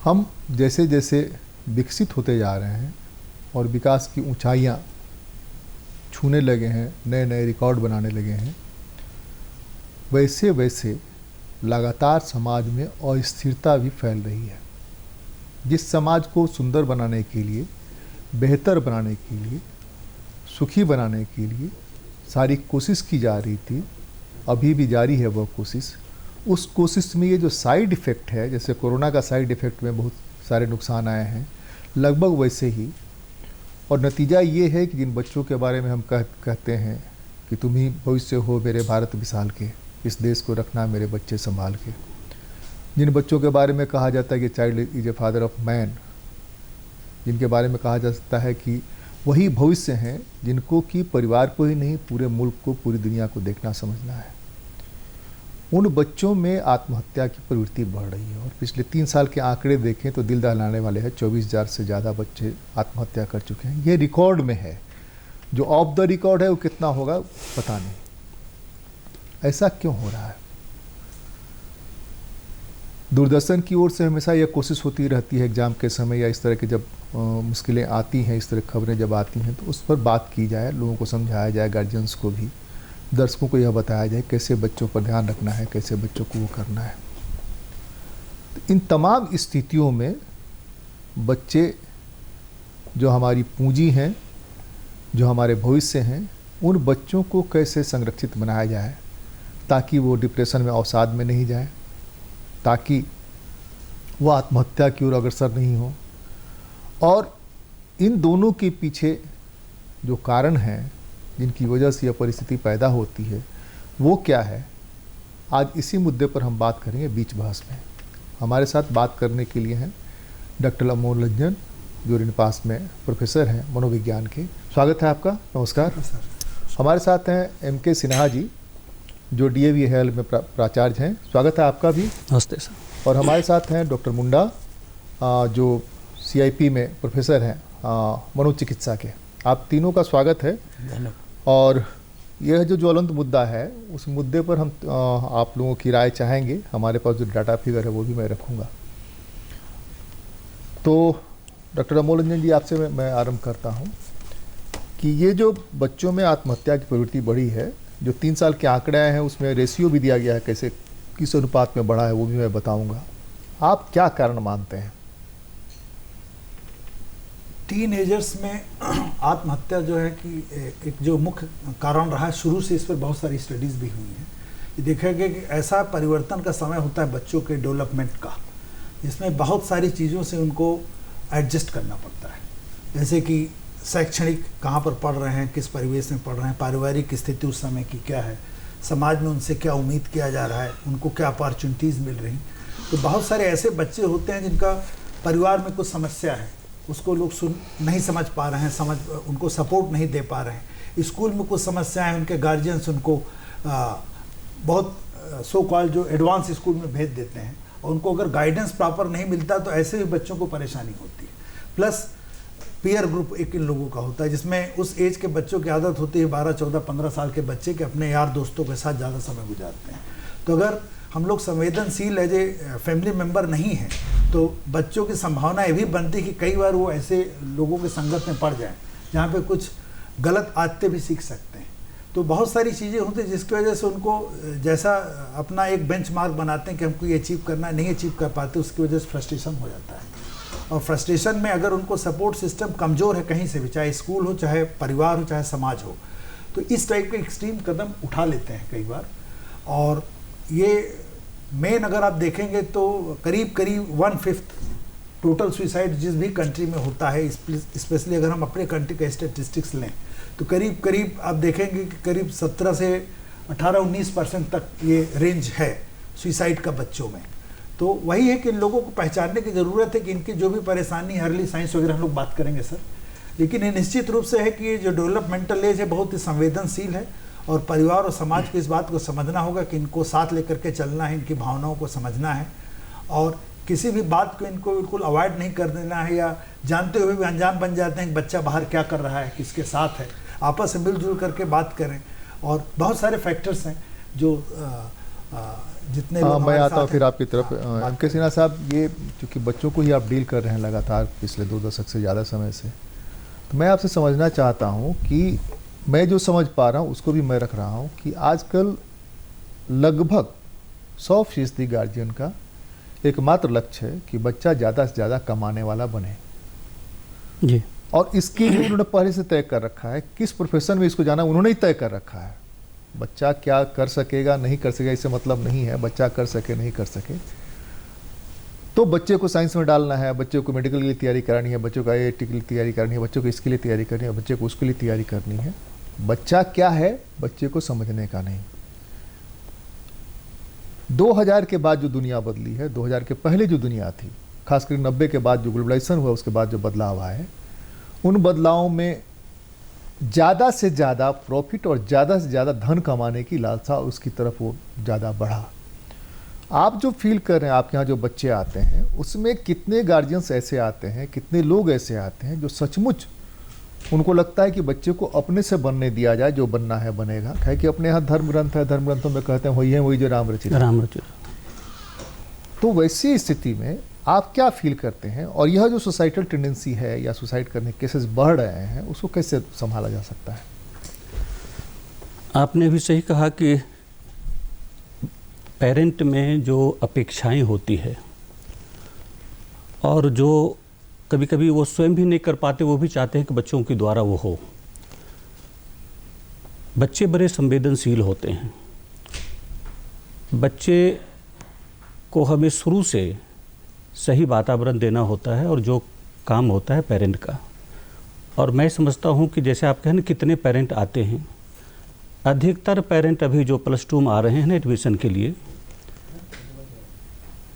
हम जैसे जैसे विकसित होते जा रहे हैं और विकास की ऊंचाइयां छूने लगे हैं, नए नए रिकॉर्ड बनाने लगे हैं, वैसे वैसे लगातार समाज में अस्थिरता भी फैल रही है। जिस समाज को सुंदर बनाने के लिए, बेहतर बनाने के लिए, सुखी बनाने के लिए सारी कोशिश की जा रही थी, अभी भी जारी है वह कोशिश। उस कोशिश में ये जो साइड इफ़ेक्ट है, जैसे कोरोना का साइड इफ़ेक्ट में बहुत सारे नुकसान आए हैं, लगभग वैसे ही। और नतीजा ये है कि जिन बच्चों के बारे में हम कहते हैं कि तुम ही भविष्य हो मेरे भारत विशाल के, इस देश को रखना मेरे बच्चे संभाल के, जिन बच्चों के बारे में कहा जाता है कि child is a father of man, जिनके बारे में कहा जा सकता है कि वही भविष्य हैं जिनको कि परिवार को ही नहीं पूरे मुल्क को, पूरी दुनिया को देखना समझना है, उन बच्चों में आत्महत्या की प्रवृत्ति बढ़ रही है। और पिछले 3 साल के आंकड़े देखें तो दिल दहलाने वाले हैं। 24,000 से ज़्यादा बच्चे आत्महत्या कर चुके हैं। ये रिकॉर्ड में है। जो ऑफ द रिकॉर्ड है वो कितना होगा पता नहीं। ऐसा क्यों हो रहा है? दूरदर्शन की ओर से हमेशा यह कोशिश होती रहती है एग्ज़ाम के समय या इस तरह के जब मुश्किलें आती हैं, इस तरह खबरें जब आती हैं तो उस पर बात की जाए, लोगों को समझाया जाए, गार्जियंस को भी, दर्शकों को यह बताया जाए कैसे बच्चों पर ध्यान रखना है, कैसे बच्चों को वो करना है। तो इन तमाम स्थितियों में बच्चे जो हमारी पूंजी हैं, जो हमारे भविष्य हैं, उन बच्चों को कैसे संरक्षित बनाया जाए ताकि वो डिप्रेशन में, अवसाद में नहीं जाए, ताकि वो आत्महत्या की ओर अग्रसर नहीं हो। और इन दोनों के पीछे जो कारण हैं जिनकी वजह से यह परिस्थिति पैदा होती है वो क्या है, आज इसी मुद्दे पर हम बात करेंगे बीच बहस में। हमारे साथ बात करने के लिए हैं डॉक्टर अमोल रंजन, जो रिनपास में प्रोफेसर हैं मनोविज्ञान के। स्वागत है आपका। नमस्कार सर। हमारे साथ हैं एम.के. सिन्हा जी, जो DAV में प्राचार्य हैं। स्वागत है आपका भी। नमस्ते सर। और हमारे साथ हैं डॉक्टर मुंडा, जो CIP में प्रोफेसर हैं मनोचिकित्सा के। आप तीनों का स्वागत है। धन्यवाद। और यह जो ज्वलंत मुद्दा है, उस मुद्दे पर हम आप लोगों की राय चाहेंगे। हमारे पास जो डाटा फिगर है वो भी मैं रखूँगा। तो डॉक्टर अमोल रंजन जी, आपसे मैं आरंभ करता हूँ कि ये जो बच्चों में आत्महत्या की प्रवृत्ति बढ़ी है, जो 3 साल के आंकड़े आए हैं उसमें रेशियो भी दिया गया है, कैसे किस अनुपात में बढ़ा है वो भी मैं बताऊँगा। आप क्या कारण मानते हैं? टीनएजर्स में आत्महत्या जो है कि एक जो मुख्य कारण रहा है, शुरू से इस पर बहुत सारी स्टडीज़ भी हुई हैं। ये देखा गया कि ऐसा परिवर्तन का समय होता है बच्चों के डेवलपमेंट का, जिसमें बहुत सारी चीज़ों से उनको एडजस्ट करना पड़ता है। जैसे कि शैक्षणिक कहाँ पर पढ़ रहे हैं, किस परिवेश में पढ़ रहे हैं, पारिवारिक स्थिति उस समय की क्या है, समाज में उनसे क्या उम्मीद किया जा रहा है, उनको क्या अपॉर्चुनिटीज़ मिल रही। तो बहुत सारे ऐसे बच्चे होते हैं जिनका परिवार में कुछ समस्या है, उसको लोग नहीं समझ पा रहे हैं, उनको सपोर्ट नहीं दे पा रहे हैं। स्कूल में कुछ समस्या है, उनके गार्जियंस उनको बहुत सो कॉल जो एडवांस स्कूल में भेज देते हैं, और उनको अगर गाइडेंस प्रॉपर नहीं मिलता तो ऐसे भी बच्चों को परेशानी होती है। प्लस पीयर ग्रुप एक इन लोगों का होता है, जिसमें उस एज के बच्चों की आदत होती है, 12, 14, 15 साल के बच्चे के अपने यार दोस्तों के साथ ज़्यादा समय गुजारते हैं। तो अगर हम लोग संवेदनशील एज ए फैमिली मेम्बर नहीं हैं तो बच्चों की संभावना ये भी बनती है कि कई बार वो ऐसे लोगों के संगत में पड़ जाएं जहाँ पे कुछ गलत आदतें भी सीख सकते हैं। तो बहुत सारी चीज़ें होती हैं जिसकी वजह से उनको जैसा अपना एक बेंचमार्क बनाते हैं कि हमको ये अचीव करना है, नहीं अचीव कर पाते, उसकी वजह से फ्रस्ट्रेशन हो जाता है। और फ्रस्ट्रेशन में अगर उनको सपोर्ट सिस्टम कमज़ोर है कहीं से भी, चाहे स्कूल हो, चाहे परिवार हो, चाहे समाज हो, तो इस टाइप के एक्सट्रीम कदम उठा लेते हैं कई बार। और ये मेन अगर आप देखेंगे तो करीब 1/5 टोटल सुसाइड जिस भी कंट्री में होता है, स्पेशली अगर हम अपने कंट्री के स्टेटिस्टिक्स लें तो करीब आप देखेंगे कि करीब 17 से 18-19% तक ये रेंज है सुसाइड का बच्चों में। तो वही है कि इन लोगों को पहचानने की ज़रूरत है कि इनकी जो भी परेशानी, अर्ली साइंस वगैरह हम लोग बात करेंगे सर, लेकिन ये निश्चित रूप से है कि ये जो डेवलपमेंटल एज है बहुत ही संवेदनशील है, और परिवार और समाज को इस बात को समझना होगा कि इनको साथ लेकर के चलना है, इनकी भावनाओं को समझना है, और किसी भी बात को इनको बिल्कुल अवॉइड नहीं कर देना है, या जानते हुए भी अनजान बन जाते हैं कि बच्चा बाहर क्या कर रहा है, किसके साथ है, आपस में मिलजुल करके बात करें। और बहुत सारे फैक्टर्स हैं जो जितने हाँ, लोग मैं हमारे आता हूँ साथ फिर हैं, आपकी तरफ। बात एम के सिन्हा साहब, ये चूँकि बच्चों को ही आप डील कर रहे हैं लगातार पिछले 2 दशक से ज़्यादा समय से, तो मैं आपसे समझना चाहता हूँ कि मैं जो समझ पा रहा हूँ उसको भी मैं रख रहा हूँ कि आजकल लगभग 100% गार्जियन का एकमात्र लक्ष्य है कि बच्चा ज़्यादा से ज़्यादा कमाने वाला बने। जी। और इसके लिए उन्होंने पहले से तय कर रखा है, किस प्रोफेशन में इसको जाना उन्होंने ही तय कर रखा है। बच्चा क्या कर सकेगा नहीं कर सकेगा इससे मतलब नहीं है, बच्चा कर सके नहीं कर सके। तो बच्चे को साइंस में डालना है, बच्चे को मेडिकल के लिए तैयारी करानी है, बच्चों को IIT के लिए तैयारी करनी है, बच्चों को इसके लिए तैयारी करनी है, बच्चे को उसके लिए तैयारी करनी है। बच्चा क्या है बच्चे को समझने का नहीं। 2000 के बाद जो दुनिया बदली है, 2000 के पहले जो दुनिया थी, खासकर 90 के बाद जो ग्लोबलाइजेशन हुआ उसके बाद जो बदलाव आए, उन बदलावों में ज़्यादा से ज़्यादा प्रॉफिट और ज़्यादा से ज़्यादा धन कमाने की लालसा उसकी तरफ वो ज़्यादा बढ़ा। आप जो फील कर रहे हैं, आपके यहाँ जो बच्चे आते हैं उसमें कितने गार्जियंस ऐसे आते हैं, कितने लोग ऐसे आते हैं जो सचमुच उनको लगता है कि बच्चे को अपने से बनने दिया जाए, जो बनना है बनेगा। है कि अपने यहाँ धर्म ग्रंथ है, धर्म ग्रंथों में कहते हैं वही है वही जो राम रचित। तो वैसी स्थिति में आप क्या फील करते हैं, और यह जो सोसाइटल टेंडेंसी है या सुसाइड करने के केसेस बढ़ रहे हैं उसको कैसे संभाला जा सकता है? आपने भी सही कहा कि पेरेंट में जो अपेक्षाएं होती है और जो कभी कभी वो स्वयं भी नहीं कर पाते, वो भी चाहते हैं कि बच्चों के द्वारा वो हो। बच्चे बड़े संवेदनशील होते हैं। बच्चे को हमें शुरू से सही वातावरण देना होता है और जो काम होता है पेरेंट का। और मैं समझता हूँ कि जैसे आप कहें ना कितने पेरेंट आते हैं, अधिकतर पेरेंट अभी जो +2 में आ रहे हैं ना एडमिशन के लिए,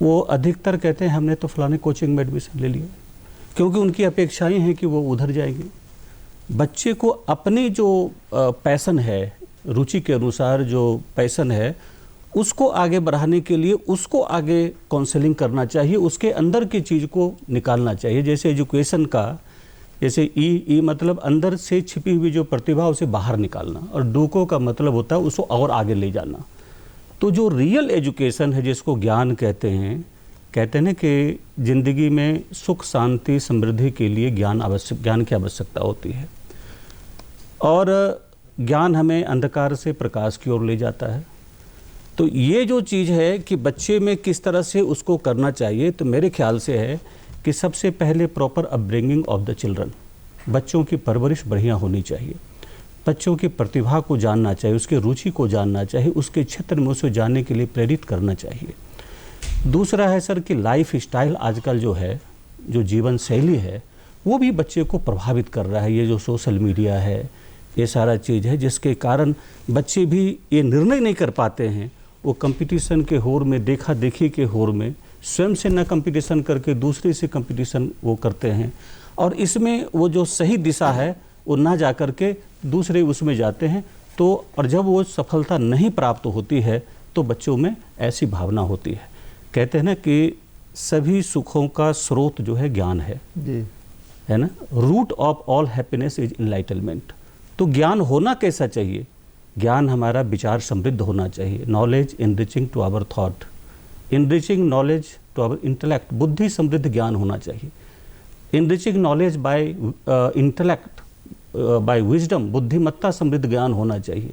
वो अधिकतर कहते हैं हमने तो फलाने कोचिंग में एडमिशन ले लिया, क्योंकि उनकी अपेक्षाएं हैं कि वो उधर जाएंगे। बच्चे को अपनी जो पैशन है, रुचि के अनुसार जो पैशन है, उसको आगे बढ़ाने के लिए उसको आगे काउंसलिंग करना चाहिए, उसके अंदर की चीज़ को निकालना चाहिए। जैसे एजुकेशन का, जैसे ई मतलब अंदर से छिपी हुई जो प्रतिभा उसे बाहर निकालना, और डूको का मतलब होता है उसको और आगे ले जाना। तो जो रियल एजुकेशन है, जिसको ज्ञान कहते हैं ना कि ज़िंदगी में सुख शांति समृद्धि के लिए ज्ञान की आवश्यकता होती है, और ज्ञान हमें अंधकार से प्रकाश की ओर ले जाता है। तो ये जो चीज़ है कि बच्चे में किस तरह से उसको करना चाहिए, तो मेरे ख्याल से है कि सबसे पहले proper upbringing of the children. बच्चों की परवरिश बढ़िया होनी चाहिए, बच्चों की प्रतिभा को जानना चाहिए, उसके रुचि को जानना चाहिए, उसके क्षेत्र में उसे जानने के लिए प्रेरित करना चाहिए। दूसरा है सर कि लाइफ स्टाइल आजकल जो है, जो जीवन शैली है, वो भी बच्चे को प्रभावित कर रहा है। ये जो सोशल मीडिया है, ये सारा चीज़ है जिसके कारण बच्चे भी ये निर्णय नहीं कर पाते हैं। वो कंपटीशन के होड़ में, देखा देखी के होड़ में स्वयं से न कंपटीशन करके दूसरे से कंपटीशन वो करते हैं, और इसमें वो जो सही दिशा है वो ना जा कर के दूसरे उसमें जाते हैं। तो और जब वो सफलता नहीं प्राप्त होती है तो बच्चों में ऐसी भावना होती है। कहते हैं ना कि सभी सुखों का स्रोत जो है ज्ञान है जी, है ना। Root of all happiness is enlightenment. तो ज्ञान होना कैसा चाहिए? ज्ञान हमारा विचार समृद्ध होना चाहिए। Knowledge enriching to our thought, enriching knowledge to our intellect. बुद्धि समृद्ध ज्ञान होना चाहिए। Enriching knowledge by intellect, by wisdom, बुद्धिमत्ता समृद्ध ज्ञान होना चाहिए।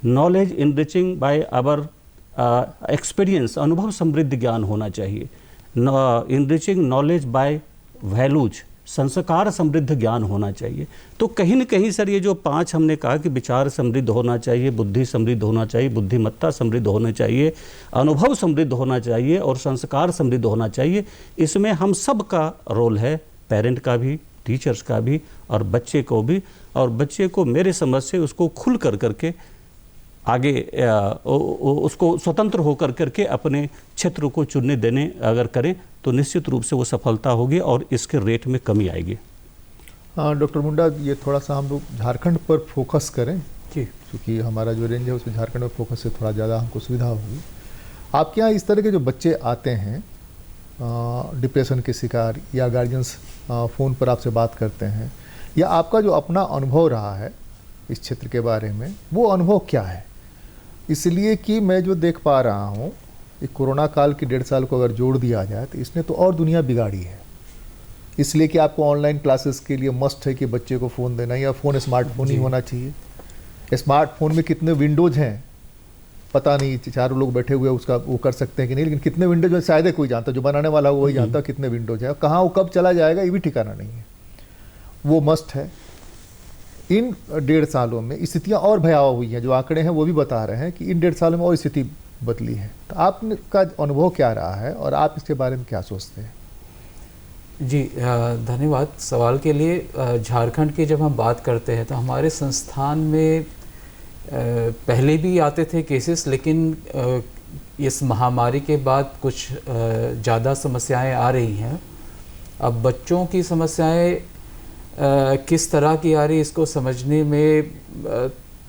Knowledge enriching by our experience, अनुभव समृद्ध ज्ञान होना चाहिए। इनरिचिंग नॉलेज बाय वैल्यूज, संस्कार समृद्ध ज्ञान होना चाहिए। तो कहीं न कहीं सर ये जो 5 हमने कहा कि विचार समृद्ध होना चाहिए, बुद्धि समृद्ध होना चाहिए, बुद्धिमत्ता समृद्ध होना चाहिए, अनुभव समृद्ध होना चाहिए और संस्कार समृद्ध होना चाहिए। इसमें हम सब का रोल है, पेरेंट का भी, टीचर्स का भी और बच्चे को भी। और बच्चे को मेरे समझ से उसको खुल कर करके आगे उसको स्वतंत्र होकर करके अपने क्षेत्र को चुनने देने अगर करें तो निश्चित रूप से वो सफलता होगी और इसके रेट में कमी आएगी। हाँ डॉक्टर मुंडा, ये थोड़ा सा हम लोग झारखंड पर फोकस करें जी, क्योंकि हमारा जो रेंज है उसमें झारखंड में फोकस से थोड़ा ज़्यादा हमको सुविधा होगी। आपके यहाँ इस तरह के जो बच्चे आते हैं डिप्रेशन के शिकार, या गार्जियंस फ़ोन पर आपसे बात करते हैं, या आपका जो अपना अनुभव रहा है इस क्षेत्र के बारे में, वो अनुभव क्या है? इसलिए कि मैं जो देख पा रहा हूँ, ये कोरोना काल के 1.5 साल को अगर जोड़ दिया जाए तो इसने तो और दुनिया बिगाड़ी है। इसलिए कि आपको ऑनलाइन क्लासेस के लिए मस्ट है कि बच्चे को फ़ोन देना, या फ़ोन स्मार्टफोन ही होना चाहिए। स्मार्टफोन में कितने विंडोज़ हैं पता नहीं, चारों लोग बैठे हुए उसका वो कर सकते हैं कि नहीं, लेकिन कितने विंडोज शायद कोई जानता, जो बनाने वाला हो वही जानता कितने विंडोज है, कहाँ वो कब चला जाएगा ये भी ठिकाना नहीं है। वो मस्ट है। इन 1.5 सालों में स्थितियाँ और भयावह हुई हैं, जो आंकड़े हैं वो भी बता रहे हैं कि इन 1.5 सालों में और स्थिति बदली है। तो आपका अनुभव क्या रहा है और आप इसके बारे में क्या सोचते हैं? जी धन्यवाद सवाल के लिए। झारखंड की जब हम बात करते हैं तो हमारे संस्थान में पहले भी आते थे केसेस, लेकिन इस महामारी के बाद कुछ ज़्यादा समस्याएं आ रही हैं। अब बच्चों की समस्याएं किस तरह की आ रही इसको समझने में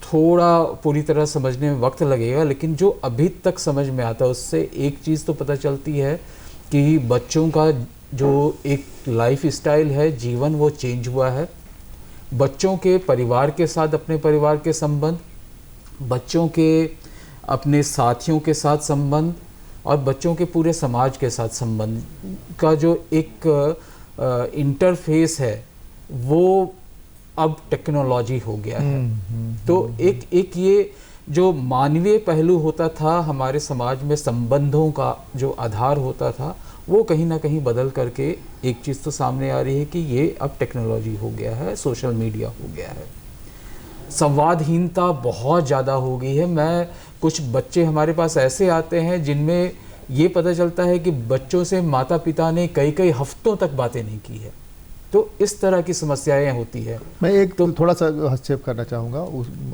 थोड़ा पूरी तरह समझने में वक्त लगेगा, लेकिन जो अभी तक समझ में आता है उससे एक चीज़ तो पता चलती है कि बच्चों का जो एक लाइफ स्टाइल है, जीवन, वो चेंज हुआ है। बच्चों के परिवार के साथ अपने परिवार के संबंध, बच्चों के अपने साथियों के साथ संबंध और बच्चों के पूरे समाज के साथ संबंध का जो एक इंटरफेस है वो अब टेक्नोलॉजी हो गया है। तो एक ये जो मानवीय पहलू होता था हमारे समाज में, संबंधों का जो आधार होता था, वो कहीं ना कहीं बदल करके एक चीज़ तो सामने आ रही है कि ये अब टेक्नोलॉजी हो गया है, सोशल मीडिया हो गया है। संवादहीनता बहुत ज़्यादा हो गई है। कुछ बच्चे हमारे पास ऐसे आते हैं जिनमें ये पता चलता है कि बच्चों से माता पिता ने कई कई हफ्तों तक बातें नहीं की है। तो इस तरह की समस्याएं होती है। मैं एक तो थोड़ा सा हस्तक्षेप करना चाहूँगा,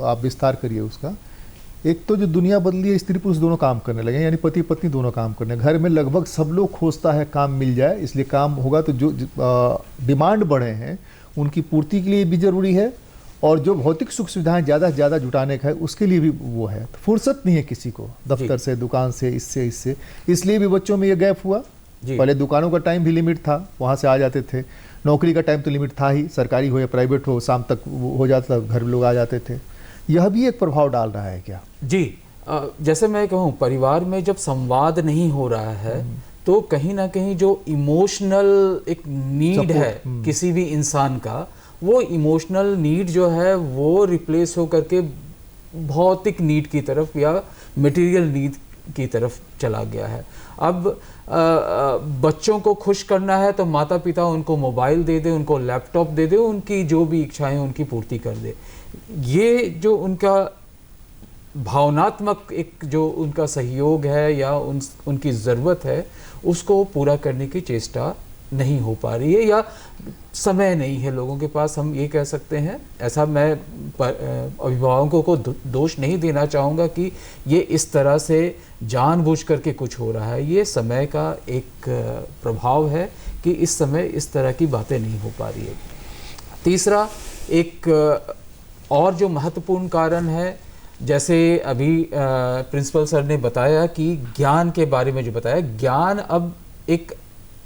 आप विस्तार करिए उसका। एक तो जो दुनिया बदली है, स्त्री पुरुष दोनों काम करने लगे, यानी पति पत्नी दोनों काम करने। घर में लगभग सब लोग खोजता है काम मिल जाए, इसलिए काम होगा तो जो डिमांड बढ़े हैं उनकी पूर्ति के लिए भी ज़रूरी है, और जो भौतिक सुख सुविधाएं ज़्यादा से ज़्यादा जुटाने का है उसके लिए भी वो है। तो फुर्सत नहीं है किसी को, दफ्तर से, दुकान से, इससे, इसलिए भी बच्चों में ये गैप हुआ। पहले दुकानों का टाइम भी लिमिट था, वहाँ से आ जाते थे। नौकरी का टाइम तो लिमिट था ही, सरकारी हो या प्राइवेट हो, शाम तक हो जाता, घर लोग आ जाते थे। यह भी एक प्रभाव डाल रहा है क्या? जी, जैसे मैं कहूँ, परिवार में जब संवाद नहीं हो रहा है तो कहीं ना कहीं जो इमोशनल एक नीड है किसी भी इंसान का, वो इमोशनल नीड जो है वो रिप्लेस हो करके भौतिक नीड की तरफ या मटेरियल नीड की तरफ चला गया है। अब बच्चों को खुश करना है तो माता पिता उनको मोबाइल दे दे, उनको लैपटॉप दे दे, उनकी जो भी इच्छाएं उनकी पूर्ति कर दे। ये जो उनका भावनात्मक एक जो उनका सहयोग है या उनकी ज़रूरत है, उसको पूरा करने की चेष्टा नहीं हो पा रही है, या समय नहीं है लोगों के पास, हम ये कह सकते हैं। ऐसा मैं अभिभावकों को दोष नहीं देना चाहूँगा कि ये इस तरह से जानबूझ करके कुछ हो रहा है। ये समय का एक प्रभाव है कि इस समय इस तरह की बातें नहीं हो पा रही है। तीसरा एक और जो महत्वपूर्ण कारण है, जैसे अभी प्रिंसिपल सर ने बताया कि ज्ञान के बारे में जो बताया, ज्ञान अब एक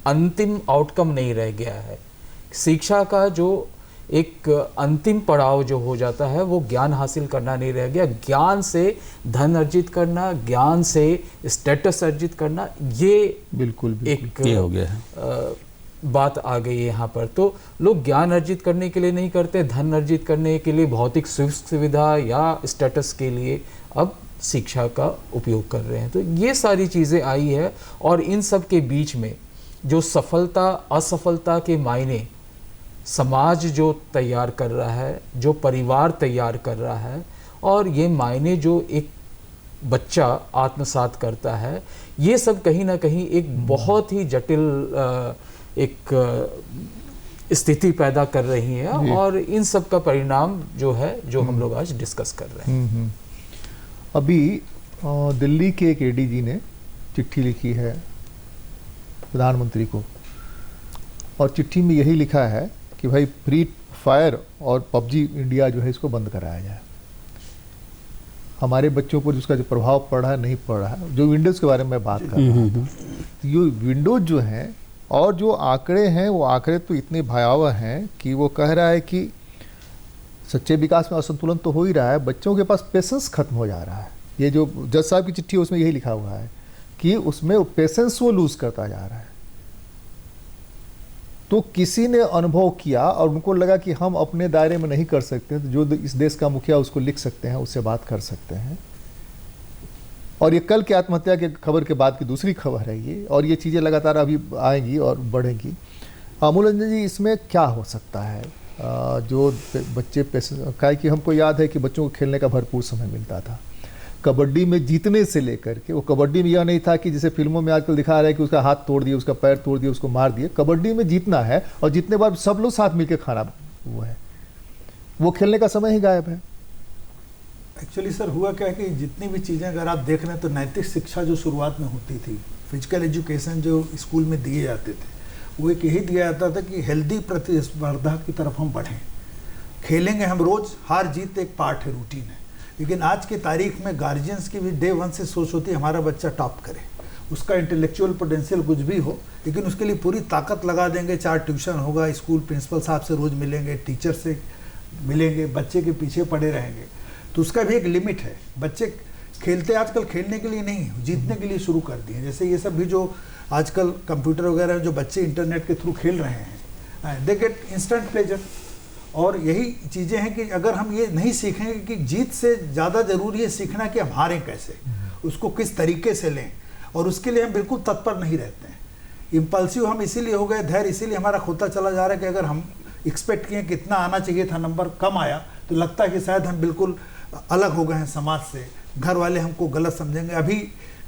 अंतिम आउटकम नहीं रह गया है। शिक्षा का जो एक अंतिम पड़ाव जो हो जाता है वो ज्ञान हासिल करना नहीं रह गया। ज्ञान से धन अर्जित करना, ज्ञान से स्टेटस अर्जित करना, ये बिल्कुल एक ये हो गया है। बात आ गई है यहाँ पर। तो लोग ज्ञान अर्जित करने के लिए नहीं करते, धन अर्जित करने के लिए, भौतिक सुख सुविधा या स्टेटस के लिए अब शिक्षा का उपयोग कर रहे हैं। तो ये सारी चीज़ें आई है, और इन सब के बीच में जो सफलता असफलता के मायने समाज जो तैयार कर रहा है, जो परिवार तैयार कर रहा है, और ये मायने जो एक बच्चा आत्मसात करता है, ये सब कहीं ना कहीं एक बहुत ही जटिल एक स्थिति पैदा कर रही है, और इन सब का परिणाम जो है, जो हम लोग आज डिस्कस कर रहे हैं। अभी दिल्ली के एक एडीजी ने चिट्ठी लिखी है प्रधानमंत्री को, और चिट्ठी में यही लिखा है कि भाई फ्री फायर और पबजी इंडिया जो है इसको बंद कराया जाए। हमारे बच्चों पर जिसका जो प्रभाव पड़ रहा है, नहीं पड़ रहा है। जो विंडोज़ के बारे में मैं बात कर रहा हूँ, तो ये विंडोज़ जो हैं और जो आंकड़े हैं, वो आंकड़े तो इतने भयावह हैं कि वो कह रहा है कि सच्चे विकास में असंतुलन तो हो ही रहा है, बच्चों के पास पेशेंस खत्म हो जा रहा है। ये जो जज साहब की चिट्ठी है उसमें यही लिखा हुआ है कि उसमें पेशेंस वो लूज करता जा रहा है। तो किसी ने अनुभव किया और उनको लगा कि हम अपने दायरे में नहीं कर सकते, तो जो इस देश का मुखिया उसको लिख सकते हैं, उससे बात कर सकते हैं। और ये कल के आत्महत्या के खबर के बाद की दूसरी खबर है ये, और ये चीज़ें लगातार अभी आएंगी और बढ़ेंगी। अमूल रंजन जी, इसमें क्या हो सकता है? जो बच्चे क्या कि हमको याद है कि बच्चों को खेलने का भरपूर समय मिलता था। कबड्डी में जीतने से लेकर के, वो कबड्डी में यह नहीं था कि जैसे फिल्मों में आजकल दिखा रहा है कि उसका हाथ तोड़ दिया, उसका पैर तोड़ दिया, उसको मार दिए। कबड्डी में जीतना है और जीतने बाद सब लोग साथ मिलकर खाना वो है, वो खेलने का समय ही गायब है। एक्चुअली सर हुआ क्या है कि जितनी भी चीज़ें अगर आप देख रहे हैं तो नैतिक शिक्षा जो शुरुआत में होती थी, फिजिकल एजुकेशन जो स्कूल में दिए जाते थे, वो एक यही दिया जाता था कि हेल्दी प्रतिस्पर्धा की तरफ हम बढ़ें, खेलेंगे हम रोज़, हार जीत एक पार्ट है, रूटीन है। लेकिन आज की तारीख में गार्जियंस की भी डे वन से सोच होती है हमारा बच्चा टॉप करे, उसका इंटेलेक्चुअल पोटेंशियल कुछ भी हो, लेकिन उसके लिए पूरी ताकत लगा देंगे। 4 ट्यूशन होगा, स्कूल प्रिंसिपल साहब से रोज़ मिलेंगे, टीचर से मिलेंगे, बच्चे के पीछे पड़े रहेंगे। तो उसका भी एक लिमिट है। बच्चे खेलते आजकल खेलने के लिए नहीं, जीतने के लिए शुरू कर दिए। जैसे ये सब भी जो आजकल कंप्यूटर वगैरह जो बच्चे इंटरनेट के थ्रू खेल रहे हैं, दे गेट इंस्टेंट प्लेजर। और यही चीज़ें हैं कि अगर हम ये नहीं सीखेंगे कि जीत से ज़्यादा ज़रूरी है सीखना कि हम हारें कैसे, उसको किस तरीके से लें, और उसके लिए हम बिल्कुल तत्पर नहीं रहते हैं। इम्पल्सिव हम इसीलिए हो गए, धैर्य इसीलिए हमारा खोता चला जा रहा है कि अगर हम एक्सपेक्ट किए कितना आना चाहिए था, नंबर कम आया, तो लगता है कि शायद हम बिल्कुल अलग हो गए हैं समाज से, घर वाले हमको गलत समझेंगे। अभी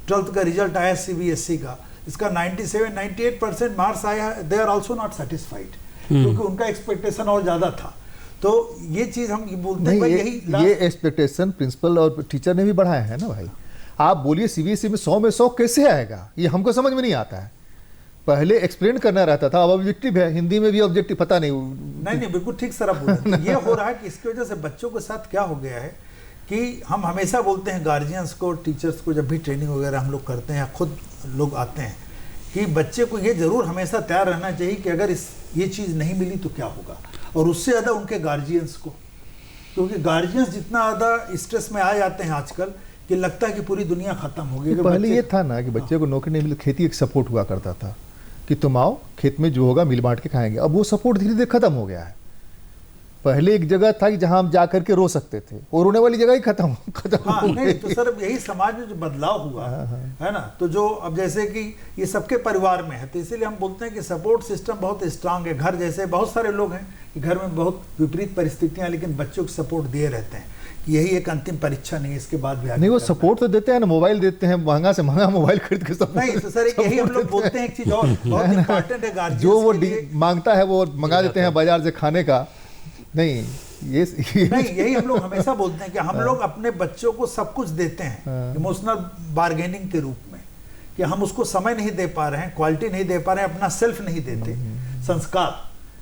12th का रिजल्ट आया CBSE का, इसका 97-98% मार्क्स आया, they are also not satisfied, क्योंकि उनका एक्सपेक्टेशन और ज़्यादा था। तो ये चीज़ हम बोलते हैं यही ये एक्सपेक्टेशन प्रिंसिपल और टीचर ने भी बढ़ाया है ना भाई। आप बोलिए CBSE में 100 में 100 कैसे आएगा, ये हमको समझ में नहीं आता है। पहले एक्सप्लेन करना रहता था, अब ऑब्जेक्टिव है, हिंदी में भी ऑब्जेक्टिव, पता नहीं बिल्कुल ठीक सर आप बोल ये हो रहा है कि इसकी वजह से बच्चों के साथ क्या हो गया है कि हम हमेशा बोलते हैं गार्जियंस को, टीचर्स को, जब भी ट्रेनिंग वगैरह हम लोग करते हैं या खुद लोग आते हैं, कि बच्चे को ये ज़रूर हमेशा तैयार रहना चाहिए कि अगर ये चीज़ नहीं मिली तो क्या होगा, और उससे ज़्यादा उनके गार्जियंस को, क्योंकि गार्जियंस जितना ज़्यादा स्ट्रेस में आ जाते हैं आजकल कि लगता है कि पूरी दुनिया ख़त्म हो गई। पहले ये था ना कि बच्चे को नौकरी नहीं मिली, खेती एक सपोर्ट हुआ करता था कि तुम आओ खेत में जो होगा मिल बांट के खाएंगे। अब वो सपोर्ट धीरे धीरे खत्म हो गया है। पहले एक जगह था कि जहां हम जा करके रो सकते थे, और रोने वाली जगह ही खत्म हो गई। तो सर यही समाज में जो बदलाव हुआ है ना, तो जो अब जैसे कि ये सबके परिवार में है, तो इसीलिए हम बोलते हैं कि सपोर्ट सिस्टम बहुत स्ट्रांग है। घर जैसे बहुत सारे लोग हैं कि घर में बहुत विपरीत परिस्थितियां, लेकिन बच्चों को सपोर्ट दिए रहते हैं कि यही एक अंतिम परीक्षा नहीं है, इसके बाद भी नहीं। वो सपोर्ट तो देते हैं ना, मोबाइल देते हैं, महंगा से महंगा मोबाइल खरीद के सपोर्ट नहीं। तो सर यही हम लोग बोलते हैं एक चीज और बहुत इंपॉर्टेंट है, गार्जियंस जो वो मांगता है वो मंगा देते हैं बाजार से खाने का। नहीं ये नहीं, यही हम लोग हमेशा बोलते हैं कि हम लोग अपने बच्चों को सब कुछ देते हैं इमोशनल बार्गेनिंग के रूप में, कि हम उसको समय नहीं दे पा रहे हैं, क्वालिटी नहीं दे पा रहे हैं, अपना सेल्फ नहीं देते, संस्कार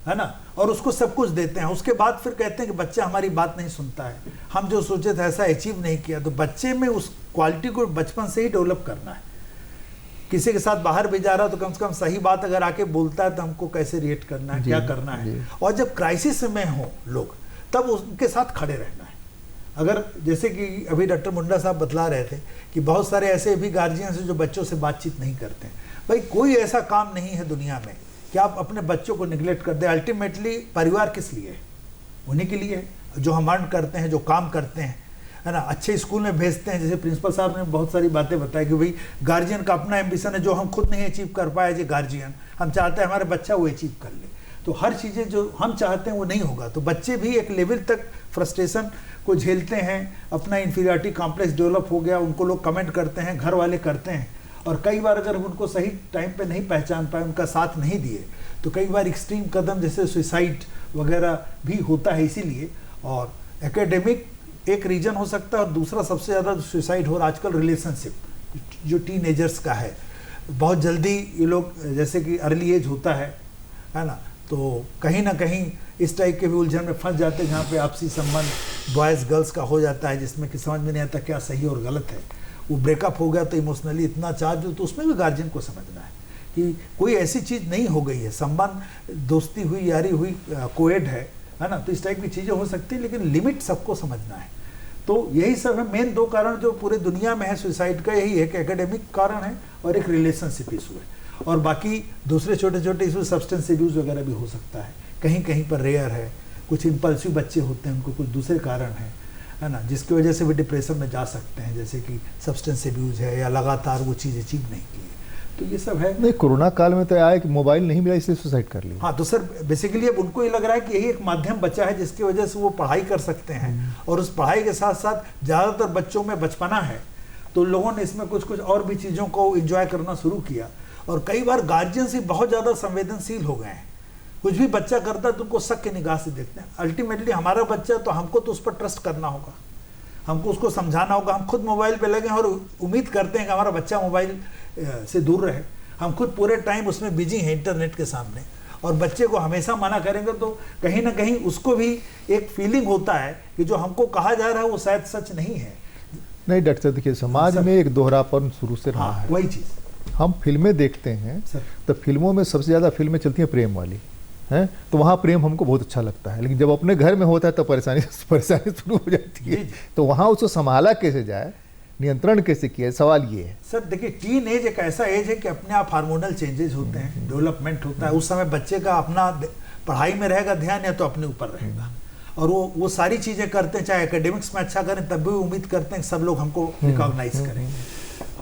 है ना, और उसको सब कुछ देते हैं। उसके बाद फिर कहते हैं कि बच्चा हमारी बात नहीं सुनता है, हम जो सोचे थे ऐसा अचीव नहीं किया। तो बच्चे में उस क्वालिटी को बचपन से ही डेवलप करना है। किसी के साथ बाहर भी जा रहा तो कम से कम सही बात अगर आके बोलता है तो हमको कैसे रिएक्ट करना है, क्या करना है, और जब क्राइसिस में हो लोग तब उनके साथ खड़े रहना है। अगर जैसे कि अभी डॉक्टर मुंडा साहब बतला रहे थे कि बहुत सारे ऐसे भी गार्जियंस हैं जो बच्चों से बातचीत नहीं करते हैं। भाई कोई ऐसा काम नहीं है दुनिया में कि आप अपने बच्चों को निगलेक्ट कर दें। अल्टीमेटली परिवार किस लिए है? उन्हीं के लिए है जो हम अर्न करते हैं, जो काम करते हैं, है ना, अच्छे स्कूल में भेजते हैं। जैसे प्रिंसिपल साहब ने बहुत सारी बातें बताई कि भाई गार्जियन का अपना एम्बिशन है, जो हम खुद नहीं अचीव कर पाए एज ए गार्जियन, हम चाहते हैं हमारे बच्चा वो अचीव कर ले। तो हर चीज़ें जो हम चाहते हैं वो नहीं होगा, तो बच्चे भी एक लेवल तक फ्रस्ट्रेशन को झेलते हैं, अपना इन्फीरियरिटी कॉम्प्लेक्स डेवलप हो गया, उनको लोग कमेंट करते हैं, घर वाले करते हैं, और कई बार अगर उनको सही टाइम पे नहीं पहचान पाए, उनका साथ नहीं दिए, तो कई बार एक्सट्रीम कदम जैसे सुसाइड वगैरह भी होता है। इसीलिए और एकेडमिक एक रीजन हो सकता है, और दूसरा सबसे ज़्यादा सुसाइड हो रहा आजकल रिलेशनशिप जो टीनेजर्स का है। बहुत जल्दी ये लोग जैसे कि अर्ली एज होता है ना, तो कहीं ना कहीं इस टाइप के भी उलझन में फंस जाते हैं जहाँ पे आपसी संबंध बॉयज़ गर्ल्स का हो जाता है, जिसमें कि समझ में नहीं आता क्या सही और गलत है। वो ब्रेकअप हो गया तो इमोशनली इतना चार्ज हो, तो उसमें भी गार्जियन को समझना है कि कोई ऐसी चीज़ नहीं हो गई है, संबंध दोस्ती हुई, यारी हुई, कोएड है ना, तो इस टाइप की चीज़ें हो सकती है, लेकिन लिमिट सबको समझना है। तो यही सब है मेन 2 कारण जो पूरे दुनिया में है सुसाइड का, यही है कि एकेडमिक कारण है और एक रिलेशनशिप इशू है, और बाकी दूसरे छोटे छोटे इशू सब्सटेंस एब्यूज वगैरह भी हो सकता है, कहीं कहीं पर रेयर है, कुछ इम्पल्सिव बच्चे होते हैं उनको कुछ दूसरे कारण है ना, जिसकी वजह से भी डिप्रेशन में जा सकते हैं, जैसे कि सब्सटेंस एब्यूज है या लगातार वो चीज़ अचीव नहीं की है, तो ये सब है। नहीं, कोरोना काल में तो आया कि मोबाइल नहीं मिला इसलिए सुसाइड कर लिया। हाँ, तो सर बेसिकली अब उनको ये लग रहा है कि यही एक माध्यम बचा है जिसकी वजह से वो पढ़ाई कर सकते हैं, और उस पढ़ाई के साथ साथ ज़्यादातर बच्चों में बचपना है, तो लोगों ने इसमें कुछ कुछ और भी चीज़ों को एंजॉय करना शुरू किया, और कई बार गार्जियंस भी बहुत ज़्यादा संवेदनशील हो गए हैं, कुछ भी बच्चा करता है तो उनको शक की निगाह से देखते हैं। अल्टीमेटली हमारा बच्चा, तो हमको तो उस पर ट्रस्ट करना होगा, हमको उसको समझाना होगा। हम खुद मोबाइल पे लगे हैं और उम्मीद करते हैं कि हमारा बच्चा मोबाइल से दूर रहे, हम खुद पूरे टाइम उसमें बिजी हैं इंटरनेट के सामने, और बच्चे को हमेशा मना करेंगे तो कहीं ना कहीं उसको भी एक फीलिंग होता है कि जो हमको कहा जा रहा है वो शायद सच नहीं है। नहीं डॉक्टर साहब, देखिए समाज में एक दोहरापन शुरू से रहा है। वही चीज़ हम फिल्में देखते हैं तो फिल्मों में सबसे ज़्यादा फिल्में चलती हैं प्रेम वाली हैं, तो वहाँ प्रेम हमको बहुत अच्छा लगता है, लेकिन जब अपने घर में होता है तो परेशानी शुरू हो जाती है। तो वहाँ उसको संभाला कैसे जाए, नियंत्रण कैसे किया, सवाल ये है। सर देखिए, टीन एज एक ऐसा एज है कि अपने आप हार्मोनल चेंजेस होते हैं, डेवलपमेंट होता है, उस समय बच्चे का अपना पढ़ाई में रहेगा ध्यान या तो अपने ऊपर रहेगा, और वो सारी चीज़ें करते हैं, चाहे एकेडमिक्स में अच्छा करें तब भी उम्मीद करते हैं सब लोग हमको रिकॉग्नाइज करें,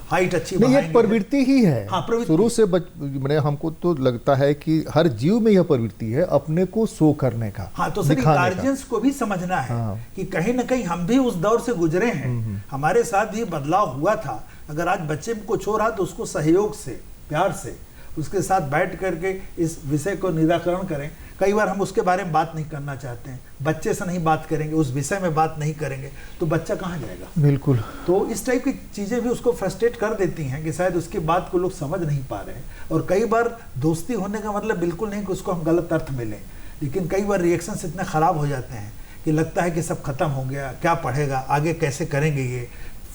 हाइट अच्छी नहीं, ये प्रवृत्ति ही है। हाँ, प्रवृत्ति शुरू से मैंने हमको तो लगता है कि हर जीव में यह प्रवृत्ति है अपने को शो करने का। हाँ, तो सर गार्जियंस को भी समझना है कि कहीं ना कहीं हम भी उस दौर से गुजरे हैं, हमारे साथ भी बदलाव हुआ था। अगर आज बच्चे में कुछ हो रहा तो उसको सहयोग से, प्यार से उसके साथ बैठ करके इस विषय को निराकरण करें। कई बार हम उसके बारे में बात नहीं करना चाहते हैं, बच्चे से नहीं बात करेंगे, उस विषय में बात नहीं करेंगे तो बच्चा कहाँ जाएगा। बिल्कुल। तो इस टाइप की चीज़ें भी उसको फ्रस्ट्रेट कर देती हैं कि शायद उसकी बात को लोग समझ नहीं पा रहे हैं। और कई बार दोस्ती होने का मतलब बिल्कुल नहीं कि उसको हम गलत अर्थ में लें, लेकिन कई बार रिएक्शंस इतने ख़राब हो जाते हैं कि लगता है कि सब खत्म हो गया, क्या पढ़ेगा आगे, कैसे करेंगे, ये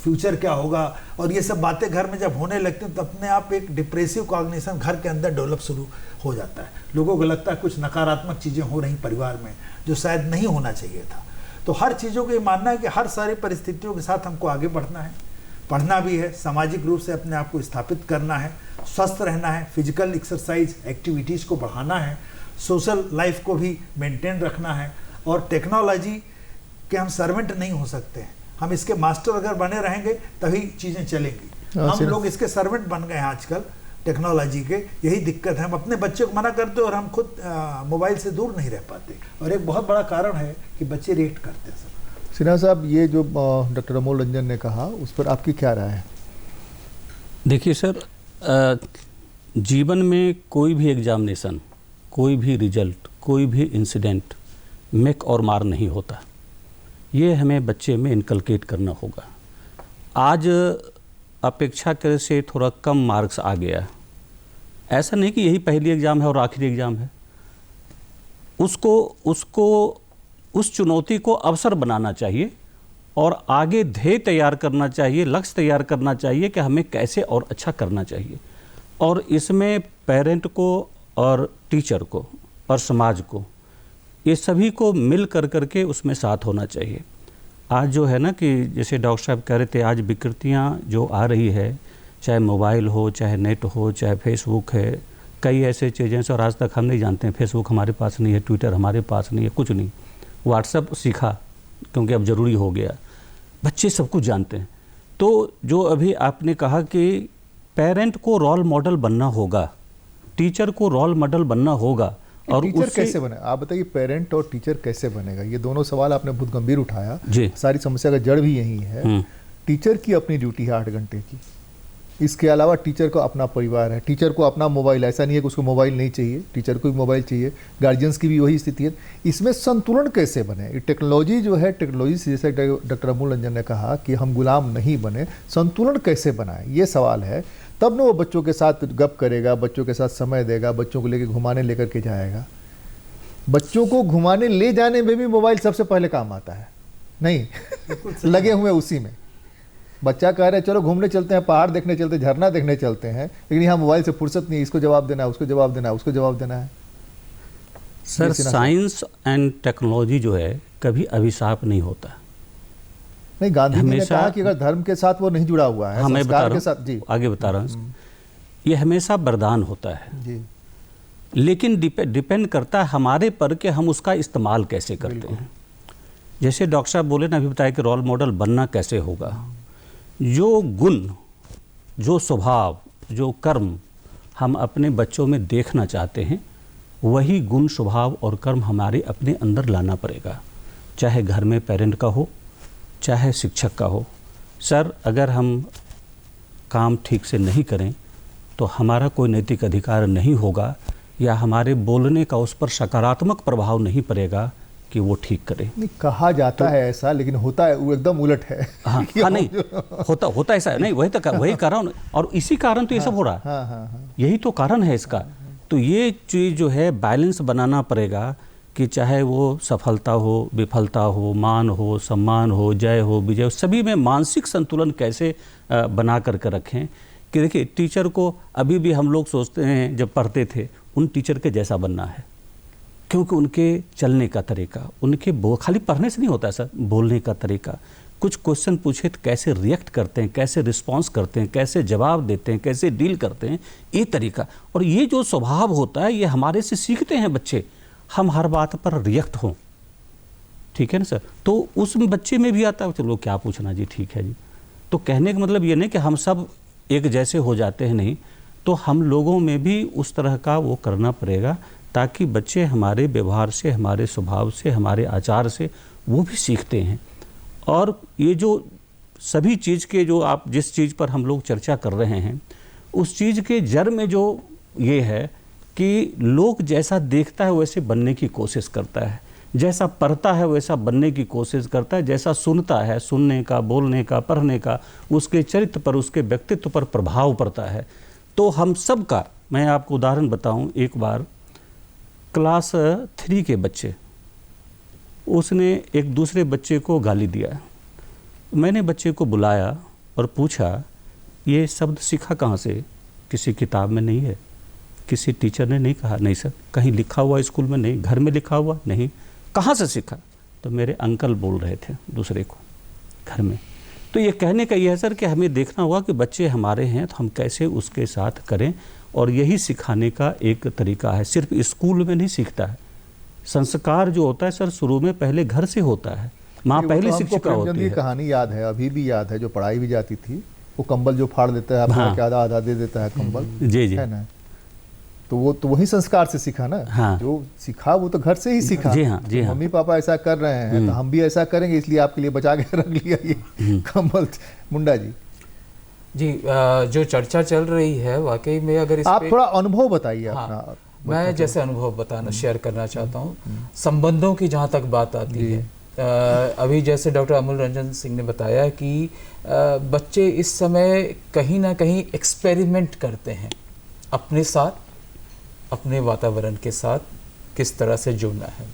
फ्यूचर क्या होगा, और ये सब बातें घर में जब होने लगती हैं तो अपने आप एक डिप्रेसिव कॉग्निशन घर के अंदर डेवलप शुरू हो जाता है। लोगों को लगता है कुछ नकारात्मक चीज़ें हो रही परिवार में जो शायद नहीं होना चाहिए था। तो हर चीज़ों को ये मानना है कि हर सारी परिस्थितियों के साथ हमको आगे बढ़ना है, पढ़ना भी है, सामाजिक रूप से अपने आप को स्थापित करना है, स्वस्थ रहना है, फिजिकल एक्सरसाइज एक्टिविटीज़ को बढ़ाना है, सोशल लाइफ को भी मेंटेन रखना है, और टेक्नोलॉजी के हम सर्वेंट नहीं हो सकते हैं, हम इसके मास्टर अगर बने रहेंगे तभी चीज़ें चलेंगी। हम लोग इसके सर्वेंट बन गए हैं आजकल टेक्नोलॉजी के, यही दिक्कत है। हम अपने बच्चे को मना करते और हम खुद मोबाइल से दूर नहीं रह पाते, और एक बहुत बड़ा कारण है कि बच्चे रिएक्ट करते हैं। सर सिन्हा साहब, ये जो डॉक्टर अमोल रंजन ने कहा उस पर आपकी क्या राय है? देखिए सर, जीवन में कोई भी एग्जामिनेशन, कोई भी रिजल्ट, कोई भी इंसिडेंट मेक और मार नहीं होता, ये हमें बच्चे में इनकलकेट करना होगा। आज अपेक्षा से थोड़ा कम मार्क्स आ गया, ऐसा नहीं कि यही पहली एग्ज़ाम है और आखिरी एग्ज़ाम है, उसको उस चुनौती को अवसर बनाना चाहिए और आगे ध्येय तैयार करना चाहिए, लक्ष्य तैयार करना चाहिए कि हमें कैसे और अच्छा करना चाहिए। और इसमें पेरेंट को और टीचर को और समाज को, ये सभी को मिल करके उसमें साथ होना चाहिए। आज जो है ना कि जैसे डॉक्टर साहब कह रहे थे, आज विकृतियाँ जो आ रही है, चाहे मोबाइल हो, चाहे नेट हो, चाहे फेसबुक है, कई ऐसे चीज़ें हैं और आज तक हम नहीं जानते हैं। फेसबुक हमारे पास नहीं है, ट्विटर हमारे पास नहीं है, कुछ नहीं। व्हाट्सएप सीखा क्योंकि अब ज़रूरी हो गया, बच्चे सब कुछ जानते हैं। तो जो अभी आपने कहा कि पेरेंट को रोल मॉडल बनना होगा, टीचर को रोल मॉडल बनना होगा, और टीचर कैसे बने? आप बताइए, पेरेंट और टीचर कैसे बनेगा? ये दोनों सवाल आपने बहुत गंभीर उठाया जी। सारी समस्या का जड़ भी यही है। टीचर की अपनी ड्यूटी है 8 घंटे की, इसके अलावा टीचर को अपना परिवार है, टीचर को अपना मोबाइल, ऐसा नहीं है कि उसको मोबाइल नहीं चाहिए, टीचर को भी मोबाइल चाहिए, गार्जियंस की भी वही स्थिति है। इसमें संतुलन कैसे बने? टेक्नोलॉजी जो है, टेक्नोलॉजी से जैसे डॉक्टर अमोल रंजन ने कहा कि हम गुलाम नहीं बने, संतुलन कैसे बनाए, ये सवाल है। तब ना वो बच्चों के साथ गप करेगा, बच्चों के साथ समय देगा, बच्चों को लेकर घुमाने लेकर के जाएगा। बच्चों को घुमाने ले जाने में भी मोबाइल सबसे पहले काम आता है, नहीं लगे हुए उसी में। बच्चा कह रहे चलो घूमने चलते हैं, पहाड़ देखने चलते हैं, झरना देखने चलते हैं, लेकिन यहाँ मोबाइल से फुर्सत नहीं, इसको जवाब देना है, उसको जवाब देना है, उसको जवाब देना है। सर, साइंस एंड टेक्नोलॉजी जो है कभी अभिशाप नहीं होता, नहीं, गांधी जी ने हमेशा- कहा कि अगर धर्म के साथ वो नहीं जुड़ा हुआ है, हाँ, मैं बता संस्कार रहा के साथ, हूँ, जी आगे बता रहा हूँ, ये हमेशा वरदान होता है, जी लेकिन डिपेंड करता है हमारे पर कि हम उसका इस्तेमाल कैसे करते हैं। जैसे डॉक्टर साहब बोले ना, अभी बताया कि रोल मॉडल बनना कैसे होगा। जो गुण, जो स्वभाव, जो कर्म हम अपने बच्चों में देखना चाहते हैं, वही गुण, स्वभाव और कर्म हमारे अपने अंदर लाना पड़ेगा, चाहे घर में पेरेंट का हो, चाहे शिक्षक का हो। सर, अगर हम काम ठीक से नहीं करें तो हमारा कोई नैतिक अधिकार नहीं होगा, या हमारे बोलने का उस पर सकारात्मक प्रभाव नहीं पड़ेगा कि वो ठीक करे। नहीं, कहा जाता है ऐसा, लेकिन होता है वो एकदम उलट है। हाँ हाँ, नहीं होता ऐसा नहीं, वही कर रहा हूँ, और इसी कारण तो ये सब हो रहा है। हाँ हाँ हाँ, यही तो कारण है इसका। तो ये चीज़ जो है बैलेंस बनाना पड़ेगा कि चाहे वो सफलता हो, विफलता हो, मान हो, सम्मान हो, जय हो, विजय हो, सभी में मानसिक संतुलन कैसे बना करके रखें। कि देखिए, टीचर को अभी भी हम लोग सोचते हैं, जब पढ़ते थे, उन टीचर के जैसा बनना है, क्योंकि उनके चलने का तरीका, उनके खाली पढ़ने से नहीं होता है सर, बोलने का तरीका, कुछ क्वेश्चन पूछे तो कैसे रिएक्ट करते हैं, कैसे रिस्पॉन्स करते हैं, कैसे जवाब देते हैं, कैसे डील करते हैं, ये तरीका। और ये जो स्वभाव होता है, ये हमारे से सीखते हैं बच्चे, हम हर बात पर रिएक्ट हों, ठीक है ना सर। तो उस बच्चे में भी आता है, चलो क्या पूछना जी, ठीक है जी। तो कहने का मतलब ये नहीं कि हम सब एक जैसे हो जाते हैं, नहीं, तो हम लोगों में भी उस तरह का वो करना पड़ेगा, ताकि बच्चे हमारे व्यवहार से, हमारे स्वभाव से, हमारे आचार से वो भी सीखते हैं। और ये जो सभी चीज़ के, जो आप जिस चीज़ पर हम लोग चर्चा कर रहे हैं, उस चीज़ के जड़ में जो ये है कि लोग जैसा देखता है वैसे बनने की कोशिश करता है, जैसा पढ़ता है वैसा बनने की कोशिश करता है, जैसा सुनता है, सुनने का, बोलने का, पढ़ने का, उसके चरित्र पर, उसके व्यक्तित्व पर प्रभाव पड़ता है। तो हम सब का, मैं आपको उदाहरण बताऊं, एक बार क्लास 3 के बच्चे, उसने एक दूसरे बच्चे को गाली दिया। मैंने बच्चे को बुलाया और पूछा, ये शब्द सीखा कहाँ से? किसी किताब में नहीं है, किसी टीचर ने नहीं कहा। नहीं सर। कहीं लिखा हुआ स्कूल में? नहीं। घर में लिखा हुआ? नहीं। कहाँ से सीखा? तो मेरे अंकल बोल रहे थे दूसरे को घर में। तो ये कहने का ये है सर कि हमें देखना होगा कि बच्चे हमारे हैं तो हम कैसे उसके साथ करें, और यही सिखाने का एक तरीका है। सिर्फ स्कूल में नहीं सीखता है, संस्कार जो होता है सर शुरू में पहले घर से होता है। माँ पहले शिक्षिका होती है। कहानी याद है, अभी भी याद है, जो पढ़ाई भी जाती थी, वो कंबल जो फाड़ देता है, अपना क्या आधा आधा दे देता है कंबल, जी जी, है ना। तो वो तो वही संस्कार से सीखा ना। हाँ। जो सीखा वो तो घर से ही सीखा। जी हाँ, जी हाँ। मम्मी पापा ऐसा कर रहे हैं तो हम भी ऐसा करेंगे, इसलिए आपके लिए बचा के रख लिया ये कंबल। मुंडा जी जी, जो चर्चा चल रही है वाकई में, अगर इस आप पे थोड़ा अनुभव बताइए हाँ, अपना। मैं जैसे अनुभव बताना शेयर करना चाहता हूँ। संबंधों की जहाँ तक बात आती है, अभी जैसे डॉक्टर अमूल रंजन सिंह ने बताया कि बच्चे इस समय कहीं ना कहीं एक्सपेरिमेंट करते हैं अपने साथ, अपने वातावरण के साथ किस तरह से जुड़ना है।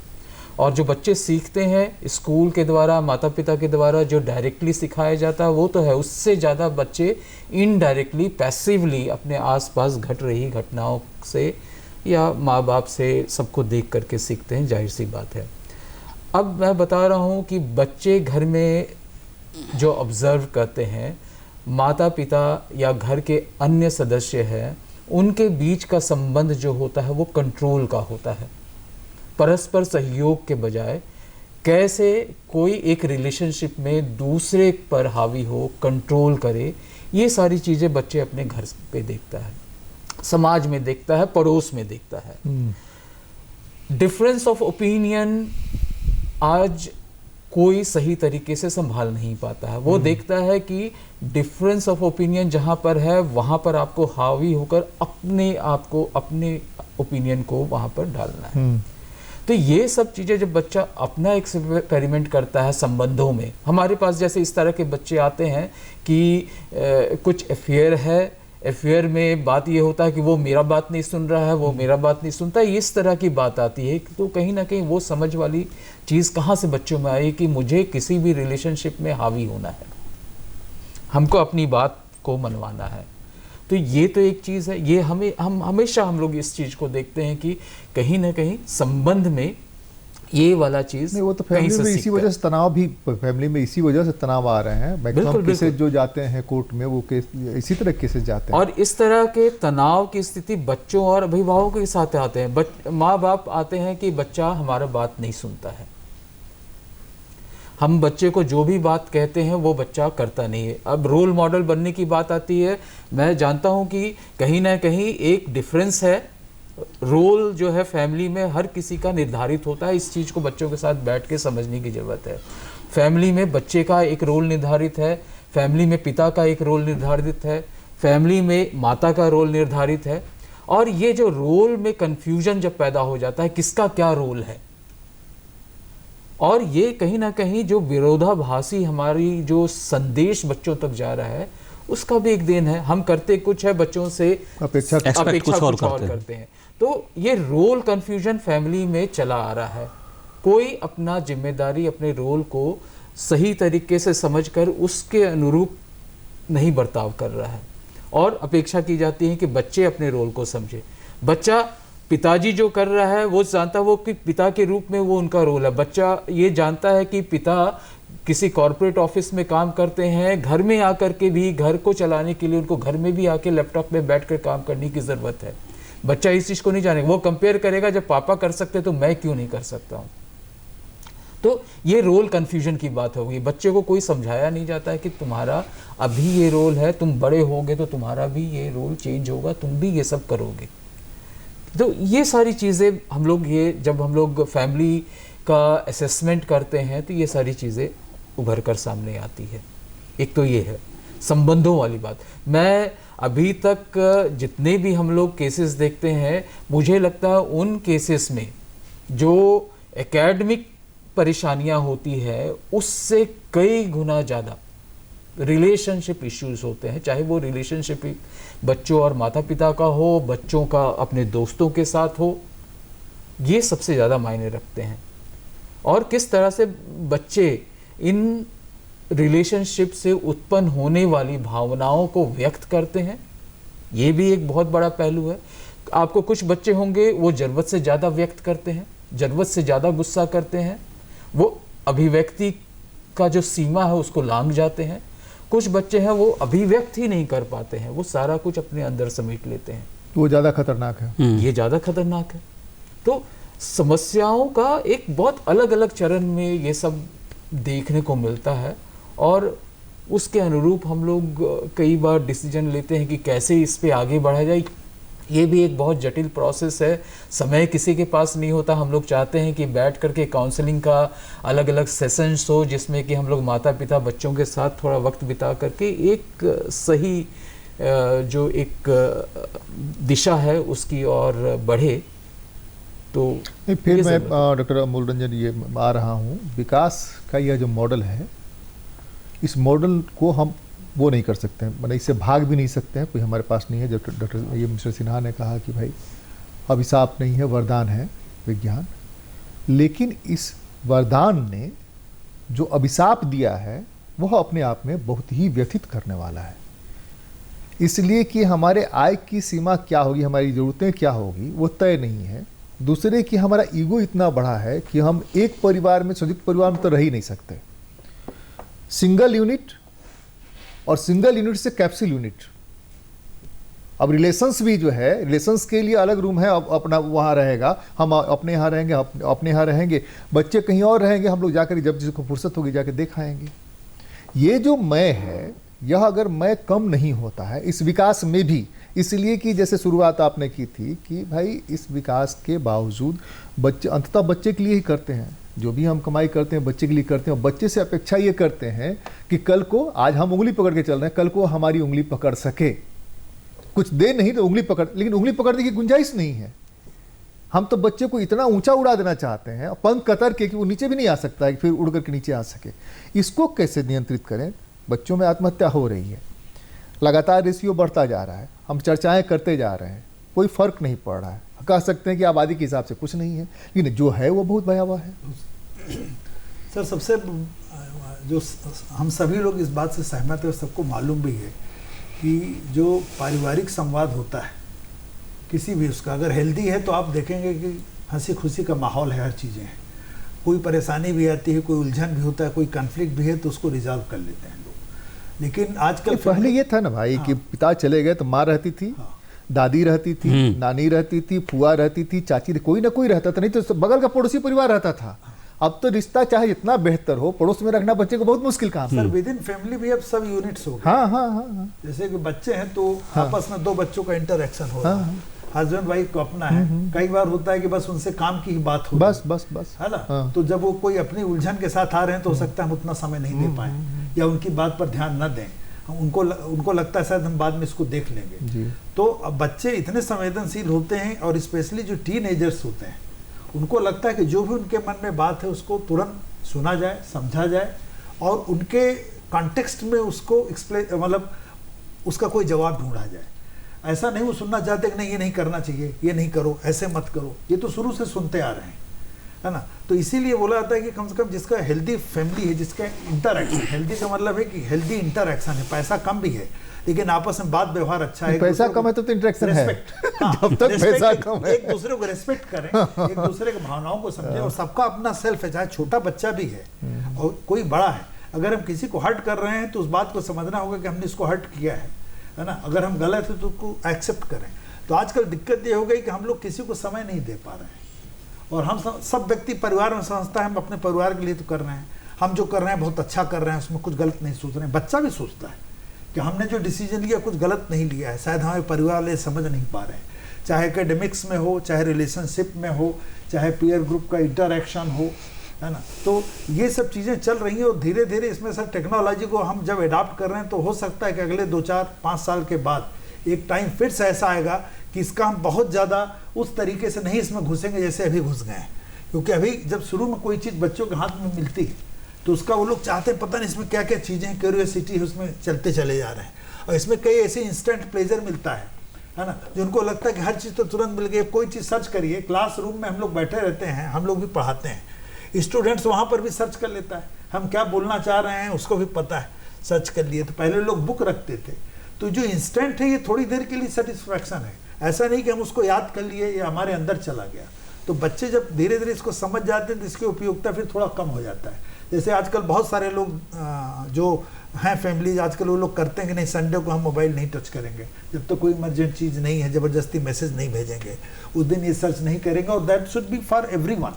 और जो बच्चे सीखते हैं स्कूल के द्वारा, माता पिता के द्वारा जो डायरेक्टली सिखाया जाता है वो तो है, उससे ज़्यादा बच्चे इनडायरेक्टली, पैसिवली अपने आसपास घट रही घटनाओं से या माँ बाप से सबको देख करके सीखते हैं, जाहिर सी बात है। अब मैं बता रहा हूँ कि बच्चे घर में जो ऑब्ज़र्व करते हैं, माता पिता या घर के अन्य सदस्य हैं, उनके बीच का संबंध जो होता है वो कंट्रोल का होता है। परस्पर सहयोग के बजाय कैसे कोई एक रिलेशनशिप में दूसरे पर हावी हो, कंट्रोल करे, ये सारी चीज़ें बच्चे अपने घर पे देखता है, समाज में देखता है, पड़ोस में देखता है। डिफरेंस ऑफ ओपिनियन आज कोई सही तरीके से संभाल नहीं पाता है। वो देखता है कि डिफरेंस ऑफ ओपिनियन जहाँ पर है वहाँ पर आपको हावी होकर अपने आप को, अपने ओपिनियन को वहाँ पर डालना है। तो ये सब चीज़ें जब बच्चा अपना एक्सपेरिमेंट करता है संबंधों में, हमारे पास जैसे इस तरह के बच्चे आते हैं कि कुछ अफेयर है, अफेयर में बात ये होता है कि वो मेरा बात नहीं सुन रहा है, वो मेरा बात नहीं सुनता, इस तरह की बात आती है। तो कहीं ना कहीं वो समझ वाली चीज़ कहाँ से बच्चों में आई कि मुझे किसी भी रिलेशनशिप में हावी होना है, हमको अपनी बात को मनवाना है। तो ये तो एक चीज़ है, ये हम हमेशा हम लोग इस चीज़ को देखते हैं कि कहीं ना कहीं संबंध में ये वाला चीज नहीं, वो तो कहीं फैमिली से में इसी सीखकर। वजह से तनाव भी, फैमिली में इसी वजह से तनाव आ रहे हैं। बिल्कुल, मैक्सिमम केसेस बिल्कुल। जो जाते हैं कोर्ट में वो केस इसी तरह केसेस जाते हैं। और इस तरह के तनाव की स्थिति बच्चों और अभिभावकों के साथ आते हैं। माँ बाप आते हैं कि बच्चा हमारा बात नहीं सुनता है, हम बच्चे को जो भी बात कहते हैं वो बच्चा करता नहीं है। अब रोल मॉडल बनने की बात आती है, मैं जानता हूं कि कहीं ना कहीं एक डिफरेंस है। रोल जो है फैमिली में हर किसी का निर्धारित होता है, इस चीज़ को बच्चों के साथ बैठ के समझने की ज़रूरत है। फैमिली में बच्चे का एक रोल निर्धारित है, फैमिली में पिता का एक रोल निर्धारित है, फैमिली में माता का रोल निर्धारित है। और ये जो रोल में कन्फ्यूजन जब पैदा हो जाता है, किसका क्या रोल है, और ये कहीं ना कहीं जो विरोधाभासी हमारी जो संदेश बच्चों तक जा रहा है, उसका भी एक देन है। हम करते कुछ है, बच्चों से अपेक्षा कुछ और करते हैं। तो ये रोल कंफ्यूजन फैमिली में चला आ रहा है। कोई अपना जिम्मेदारी, अपने रोल को सही तरीके से समझकर उसके अनुरूप नहीं बर्ताव कर रहा है, और अपेक्षा की जाती है कि बच्चे अपने रोल को समझे। बच्चा पिताजी जो कर रहा है वो जानता है, वो कि पिता के रूप में वो उनका रोल है। बच्चा ये जानता है कि पिता किसी कॉर्पोरेट ऑफिस में काम करते हैं, घर में आकर के भी घर को चलाने के लिए उनको घर में भी आके लैपटॉप में बैठकर काम करने की ज़रूरत है। बच्चा इस चीज़ को नहीं जानेगा, वो कंपेयर करेगा, जब पापा कर सकते तो मैं क्यों नहीं कर सकता हूँ। तो ये रोल कन्फ्यूजन की बात होगी। बच्चे को कोई समझाया नहीं जाता है कि तुम्हारा अभी ये रोल है, तुम बड़े होगे तो तुम्हारा भी ये रोल चेंज होगा, तुम भी ये सब करोगे। तो ये सारी चीज़ें हम लोग, ये जब हम लोग फैमिली का असेसमेंट करते हैं तो ये सारी चीज़ें उभर कर सामने आती है। एक तो ये है संबंधों वाली बात। मैं अभी तक जितने भी हम लोग केसेस देखते हैं, मुझे लगता है उन केसेस में जो एकेडमिक परेशानियां होती है उससे कई गुना ज़्यादा रिलेशनशिप इश्यूज होते हैं। चाहे वो रिलेशनशिप बच्चों और माता पिता का हो, बच्चों का अपने दोस्तों के साथ हो, ये सबसे ज़्यादा मायने रखते हैं। और किस तरह से बच्चे इन रिलेशनशिप से उत्पन्न होने वाली भावनाओं को व्यक्त करते हैं, ये भी एक बहुत बड़ा पहलू है। आपको कुछ बच्चे होंगे वो ज़रूरत से ज़्यादा व्यक्त करते हैं, ज़रूरत से ज़्यादा गुस्सा करते हैं, वो अभिव्यक्ति का जो सीमा है उसको लांघ जाते हैं। कुछ बच्चे हैं वो अभिव्यक्त ही नहीं कर पाते हैं, वो सारा कुछ अपने अंदर समेट लेते हैं। वो ज़्यादा खतरनाक है। ये ज़्यादा खतरनाक है। तो समस्याओं का एक बहुत अलग अलग चरण में ये सब देखने को मिलता है, और उसके अनुरूप हम लोग कई बार डिसीजन लेते हैं कि कैसे इस पे आगे बढ़ा जाए। ये भी एक बहुत जटिल प्रोसेस है, समय किसी के पास नहीं होता। हम लोग चाहते हैं कि बैठ करके काउंसलिंग का अलग अलग सेशंस हो, जिसमें कि हम लोग माता पिता बच्चों के साथ थोड़ा वक्त बिता करके एक सही जो एक दिशा है उसकी ओर बढ़े। तो नहीं, फिर मैं डॉक्टर अमूल रंजन ये आ रहा हूँ, विकास का यह जो मॉडल है, इस मॉडल को हम वो नहीं कर सकते हैं, मतलब इससे भाग भी नहीं सकते हैं, कोई हमारे पास नहीं है। जब डॉक्टर ये मिस्टर सिन्हा ने कहा कि भाई अभिशाप नहीं है, वरदान है विज्ञान, लेकिन इस वरदान ने जो अभिशाप दिया है वह अपने आप में बहुत ही व्यथित करने वाला है। इसलिए कि हमारे आय की सीमा क्या होगी, हमारी ज़रूरतें क्या होगी, वो तय नहीं है। दूसरे कि हमारा ईगो इतना बड़ा है कि हम एक परिवार में, संयुक्त परिवार में तो रह ही नहीं सकते। सिंगल यूनिट और सिंगल यूनिट से कैप्सूल यूनिट। अब रिलेशंस भी जो है, रिलेशंस के लिए अलग रूम है, अपना वहाँ रहेगा, हम अपने यहाँ रहेंगे, अपने यहाँ रहेंगे, बच्चे कहीं और रहेंगे, हम लोग जाकर जब जिसको फुर्सत होगी जाकर देख आएंगे। ये जो मैं है, यह अगर मैं कम नहीं होता है इस विकास में भी, इसलिए कि जैसे शुरुआत आपने की थी कि भाई इस विकास के बावजूद बच्चे अंततः बच्चे के लिए ही करते हैं, जो भी हम कमाई करते हैं बच्चे के लिए करते हैं। और बच्चे से अपेक्षा ये करते हैं कि कल को, आज हम उंगली पकड़ के चल रहे हैं, कल को हमारी उंगली पकड़ सके। कुछ दे नहीं तो उंगली पकड़, लेकिन उंगली पकड़ने की गुंजाइश नहीं है। हम तो बच्चे को इतना ऊंचा उड़ा देना चाहते हैं, पंख कतर के, कि वो नीचे भी नहीं आ सकता है, फिर उड़ करके नीचे आ सके। इसको कैसे नियंत्रित करें? बच्चों में आत्महत्या हो रही है, लगातार रेशियो बढ़ता जा रहा है, हम चर्चाएं करते जा रहे हैं, कोई फर्क नहीं पड़ रहा है। कह सकते हैं कि आबादी के हिसाब से कुछ नहीं है, लेकिन जो है वो बहुत भयावह है। सर, सबसे जो हम सभी लोग इस बात से सहमत है और सबको मालूम भी है कि जो पारिवारिक संवाद होता है किसी भी उसका, अगर हेल्दी है तो आप देखेंगे कि हंसी खुशी का माहौल है, हर चीज़ें हैं। कोई परेशानी भी आती है, कोई उलझन भी होता है, कोई कन्फ्लिक्ट भी है तो उसको रिजॉल्व कर लेते हैं लोग। लेकिन आजकल पहले ये था ना भाई कि पिता चले गए तो माँ रहती थी, दादी रहती थी, नानी रहती थी, फुआ रहती थी, चाची, कोई ना कोई रहता था, नहीं तो बगल का पड़ोसी परिवार रहता था। अब तो रिश्ता चाहे जितना बेहतर हो, पड़ोस में रखना बच्चे को बहुत मुश्किल काम है। सर विद इन फैमिली भी अब सब यूनिट्स हो गए। हाँ हाँ हाँ, जैसे कि बच्चे हैं तो आपस में 2 बच्चों का इंटरेक्शन हो रहा है, हस्बैंड वाइफ को अपना है। कई बार होता है कि बस उनसे काम की ही बात हो, बस बस बस, है ना। तो जब वो कोई अपनी उलझन के साथ आ रहे हैं तो हो सकता है हम उतना समय नहीं दे पाए या उनकी बात पर ध्यान न दें, उनको लगता है शायद हम बाद में इसको देख लेंगे जी। तो अब बच्चे इतने संवेदनशील होते हैं, और स्पेशली जो टीनेजर्स होते हैं उनको लगता है कि जो भी उनके मन में बात है उसको तुरंत सुना जाए, समझा जाए, और उनके कॉन्टेक्स्ट में उसको एक्सप्लेन, मतलब उसका कोई जवाब ढूंढा जाए। ऐसा नहीं वो सुनना चाहते कि नहीं ये नहीं करना चाहिए, ये नहीं करो, ऐसे मत करो, ये तो शुरू से सुनते आ रहे हैं, है ना। तो इसीलिए बोला जाता है कि कम से कम जिसका हेल्दी फैमिली है, जिसका इंटरैक्शन, हेल्दी का मतलब है कि हेल्दी इंटरैक्शन है, पैसा कम भी है लेकिन आपस में बात व्यवहार अच्छा है, पैसा कम है तो इंटरेक्शन है, जब तक पैसा कम है एक दूसरे को रेस्पेक्ट करें, एक दूसरे की भावनाओं को समझें, और सबका अपना सेल्फ है, चाहे छोटा बच्चा भी है और कोई बड़ा है। अगर हम किसी को हर्ट कर रहे हैं तो उस बात को समझना होगा कि हमने इसको हर्ट किया है ना। अगर हम गलत है तो उसको एक्सेप्ट करें। तो आजकल दिक्कत ये हो गई कि हम लोग किसी को समय नहीं दे पा रहे हैं, और हम सब व्यक्ति परिवार में समझता है हम अपने परिवार के लिए तो कर रहे हैं, हम जो कर रहे हैं बहुत अच्छा कर रहे हैं, उसमें कुछ गलत नहीं सोच रहे हैं। बच्चा भी सोचता है कि हमने जो डिसीजन लिया कुछ गलत नहीं लिया है, शायद हमारे परिवार वाले समझ नहीं पा रहे हैं, चाहे एकेडमिक्स में हो, चाहे रिलेशनशिप में हो, चाहे पीयर ग्रुप का इंटरैक्शन हो, है ना। तो ये सब चीज़ें चल रही हैं, और धीरे धीरे इसमें सर टेक्नोलॉजी को हम जब अडॉप्ट कर रहे हैं तो हो सकता है कि अगले 2, 4, 5 साल के बाद एक टाइम फिर से ऐसा आएगा कि इसका हम बहुत ज़्यादा उस तरीके से नहीं इसमें घुसेंगे जैसे अभी घुस गए हैं। क्योंकि अभी जब शुरू में कोई चीज़ बच्चों के हाथ में मिलती है तो उसका वो लोग चाहते हैं पता नहीं इसमें क्या क्या चीज़ें हैं, क्यूरियोसिटी है, उसमें चलते चले जा रहे हैं, और इसमें कई ऐसे इंस्टेंट प्लेजर मिलता है ना, जो उनको लगता है कि हर चीज़ तो तुरंत मिल गई। कोई चीज़ सर्च करिए, क्लासरूम में हम लोग बैठे रहते हैं, हम लोग भी पढ़ाते हैं, स्टूडेंट्स वहाँ पर भी सर्च कर लेता है, हम क्या बोलना चाह रहे हैं उसको भी पता है, सर्च कर लिए। तो पहले लोग बुक रखते थे, तो जो इंस्टेंट है ये थोड़ी देर के लिए सेटिस्फैक्शन है, ऐसा नहीं कि हम उसको याद कर लिए या हमारे अंदर चला गया। तो बच्चे जब धीरे धीरे इसको समझ जाते हैं तो इसकी उपयोगिता फिर थोड़ा कम हो जाता है। जैसे आजकल बहुत सारे लोग जो हैं फैमिलीज, आजकल वो लोग करते हैं कि नहीं संडे को हम मोबाइल नहीं टच करेंगे, जब तक तो कोई इमरजेंट चीज़ नहीं है, ज़बरदस्ती मैसेज नहीं भेजेंगे, उस दिन ये सर्च नहीं करेंगे, और that should be for everyone,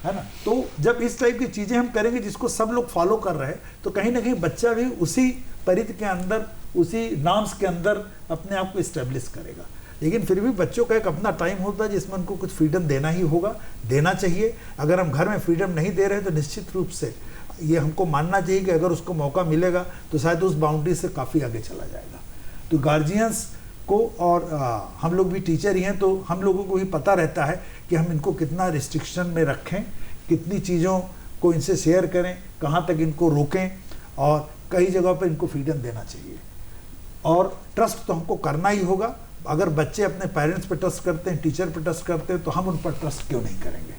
है ना। तो जब इस टाइप की चीज़ें हम करेंगे जिसको सब लोग फॉलो कर रहे हैं, तो कहीं ना कहीं बच्चा भी उसी परिधि के अंदर, उसी नॉर्म्स के अंदर अपने आप को इस्टेब्लिश करेगा। लेकिन फिर भी बच्चों का एक अपना टाइम होता है जिसमें उनको कुछ फ्रीडम देना ही होगा, देना चाहिए। अगर हम घर में फ्रीडम नहीं दे रहे हैं तो निश्चित रूप से ये हमको मानना चाहिए कि अगर उसको मौका मिलेगा तो शायद उस बाउंड्री से काफ़ी आगे चला जाएगा। तो गार्जियंस को, और हम लोग भी टीचर ही हैं तो हम लोगों को भी पता रहता है कि हम इनको कितना रिस्ट्रिक्शन में रखें, कितनी चीज़ों को इनसे शेयर करें, कहाँ तक इनको रोकें, और कई जगह पर इनको फ्रीडम देना चाहिए। और ट्रस्ट तो हमको करना ही होगा। अगर बच्चे अपने पेरेंट्स पर ट्रस्ट करते हैं, टीचर पर ट्रस्ट करते हैं, तो हम उन पर ट्रस्ट क्यों नहीं करेंगे।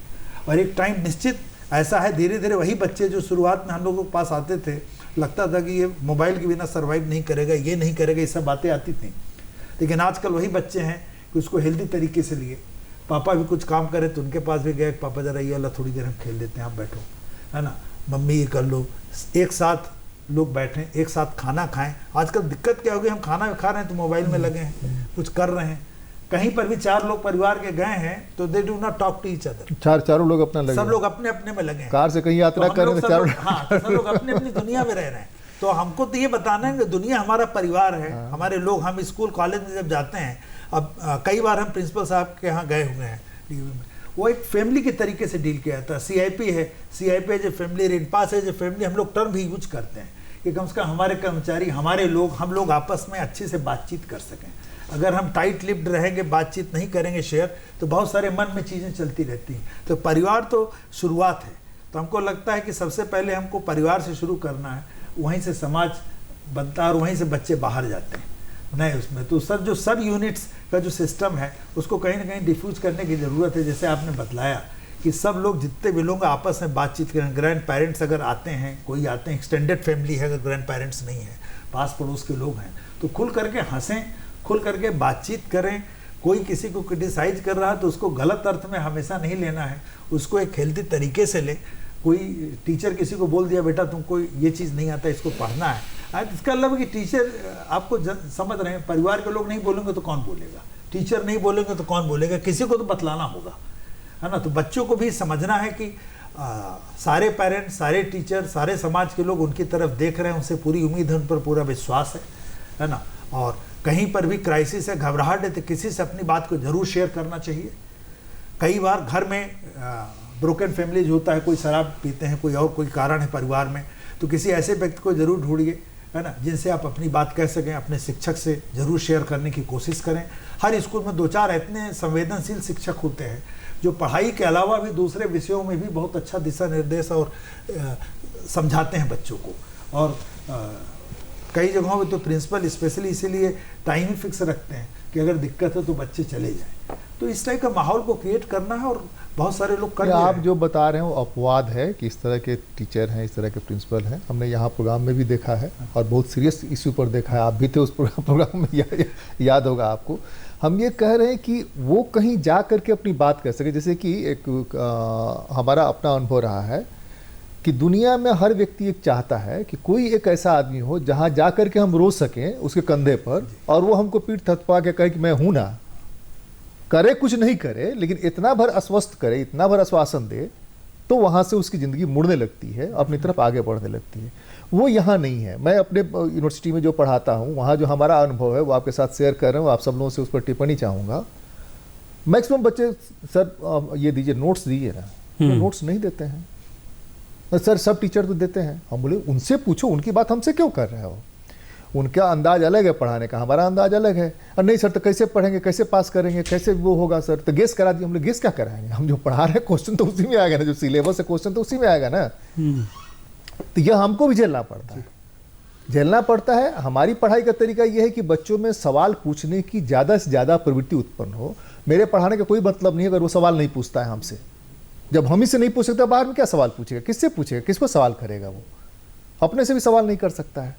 और एक टाइम निश्चित ऐसा है, धीरे धीरे वही बच्चे जो शुरुआत में हम लोगों के पास आते थे, लगता था कि ये मोबाइल के बिना सर्वाइव नहीं करेगा, ये नहीं करेगा, ये सब बातें आती थी। लेकिन आजकल वही बच्चे हैं कि उसको हेल्दी तरीके से लिए, पापा भी कुछ काम करे तो उनके पास भी गए, पापा ज़रा ये अल्लाह थोड़ी देर हम खेल लेते हैं, आप बैठो, है ना, मम्मी ये कर लो, एक साथ लोग बैठें, एक साथ खाना खाएं। आजकल दिक्कत क्या हो गई, हम खाना खा रहे हैं तो मोबाइल में लगे हैं, कुछ कर रहे हैं। कहीं पर भी 4 लोग परिवार के गए हैं तो they do not talk to each other, चारों लोग अपना लगे, सब लोग अपने अपने में लगे हैं। कार से कहीं यात्रा कर रहे हैं, चारों सब लोग अपने अपनी दुनिया में रह रहे हैं। तो हमको तो ये बताना है कि दुनिया हमारा परिवार है, हमारे लोग। हम स्कूल कॉलेज में जब जाते हैं, अब कई बार हम प्रिंसिपल साहब के यहाँ गए हुए हैं, वो एक फैमिली के तरीके से डील किया था। CIP है, CIP as a family, red pass as a family, हम लोग टर्म भी यूज करते हैं कि कम से कम हमारे कर्मचारी, हमारे लोग, हम लोग आपस में अच्छे से बातचीत कर सकें। अगर हम टाइट लिप्ड रहेंगे, बातचीत नहीं करेंगे शेयर, तो बहुत सारे मन में चीज़ें चलती रहती हैं। तो परिवार तो शुरुआत है, तो हमको लगता है कि सबसे पहले हमको परिवार से शुरू करना है, वहीं से समाज बनता है और वहीं से बच्चे बाहर जाते हैं नए उसमें। तो सर जो सब यूनिट्स का जो सिस्टम है उसको कहीं ना कहीं डिफ्यूज करने की ज़रूरत है। जैसे आपने बतलाया कि सब लोग जितने भी लोग आपस में बातचीत करें, ग्रैंड पेरेंट्स अगर आते हैं, कोई आते हैं, एक्सटेंडेड फैमिली है, अगर ग्रैंड पेरेंट्स नहीं है, पास पड़ोस के लोग हैं, तो खुल करके हंसें, खुल करके बातचीत करें, कोई किसी को क्रिटिसाइज कर रहा है तो उसको गलत अर्थ में हमेशा नहीं लेना है, उसको एक हेल्दी तरीके से ले। कोई टीचर किसी को बोल दिया बेटा तुमको ये चीज़ नहीं आता, इसको पढ़ना है, इसका मतलब कि टीचर आपको समझ रहे हैं, परिवार के लोग नहीं बोलेंगे तो कौन बोलेगा, टीचर नहीं बोलेंगे तो कौन बोलेगा, किसी को तो बतलाना होगा, है ना। तो बच्चों को भी समझना है कि सारे पेरेंट्स, सारे टीचर, सारे समाज के लोग उनकी तरफ देख रहे हैं, उनसे पूरी उम्मीद है, उन पर पूरा विश्वास है ना। और कहीं पर भी क्राइसिस है, घबराहट है, तो किसी से अपनी बात को जरूर शेयर करना चाहिए। कई बार घर में ब्रोकन फैमिलीज होता है, कोई शराब पीते हैं, कोई और कोई कारण है परिवार में, तो किसी ऐसे व्यक्ति को जरूर ढूंढिए, है ना, जिनसे आप अपनी बात कह सकें। अपने शिक्षक से जरूर शेयर करने की कोशिश करें। हर स्कूल में 2-4 इतने संवेदनशील शिक्षक होते हैं जो पढ़ाई के अलावा भी दूसरे विषयों में भी बहुत अच्छा दिशा निर्देश और समझाते हैं बच्चों को। और कई जगहों पे तो प्रिंसिपल स्पेशली इसीलिए टाइम ही फिक्स रखते हैं कि अगर दिक्कत है तो बच्चे चले जाएं। तो इस टाइप का माहौल को क्रिएट करना है और बहुत सारे लोग कर रहे हैं। आप जो बता रहे हो अपवाद है कि इस तरह के टीचर हैं, इस तरह के प्रिंसिपल हैं, हमने यहाँ प्रोग्राम में भी देखा है और बहुत सीरियस इश्यू पर देखा है। आप भी थे उस प्रोग्राम में, याद होगा आपको। हम ये कह रहे हैं कि वो कहीं जा करके अपनी बात कर सके। जैसे कि एक हमारा अपना अनुभव रहा है कि दुनिया में हर व्यक्ति एक चाहता है कि कोई एक ऐसा आदमी हो जहाँ जा करके हम रो सकें उसके कंधे पर, और वो हमको पीठ थपथपा के कहे कि मैं हूँ ना, करे कुछ नहीं करे लेकिन इतना भर आश्वस्त करे, इतना भर आश्वासन दे, तो वहाँ से उसकी ज़िंदगी मुड़ने लगती है, अपनी तरफ आगे बढ़ने लगती है। वो यहाँ नहीं है। मैं अपने यूनिवर्सिटी में जो पढ़ाता हूँ वहाँ जो हमारा अनुभव है वो आपके साथ शेयर कर रहा हूँ, आप सब लोगों से उस पर टिप्पणी चाहूँगा। मैक्सिमम बच्चे सर ये दीजिए, नोट्स दीजिए ना, तो नोट्स नहीं देते हैं। सर सब टीचर तो देते हैं। हम बोले उनसे पूछो, उनकी बात हमसे क्यों कर रहे हो? उनका अंदाज अलग है पढ़ाने का, हमारा अंदाज अलग है। और नहीं सर तो कैसे पढ़ेंगे, कैसे पास करेंगे, कैसे वो होगा सर, तो गेस करा दिए। हमने गेस क्या कराएंगे, हम जो पढ़ा रहे हैं क्वेश्चन तो उसी में आएगा ना, जो सिलेबस है क्वेश्चन तो उसी में आएगा ना। तो यह हमको भी झेलना पड़ता है। हमारी पढ़ाई का तरीका यह है कि बच्चों में सवाल पूछने की ज़्यादा से ज़्यादा प्रवृत्ति उत्पन्न हो। मेरे पढ़ाने का कोई मतलब नहीं है अगर वो सवाल नहीं पूछता है हमसे। जब हम ही से नहीं पूछ सकते, बाहर में क्या सवाल पूछेगा, किससे पूछेगा, किस पर सवाल करेगा? वो अपने से भी सवाल नहीं कर सकता है।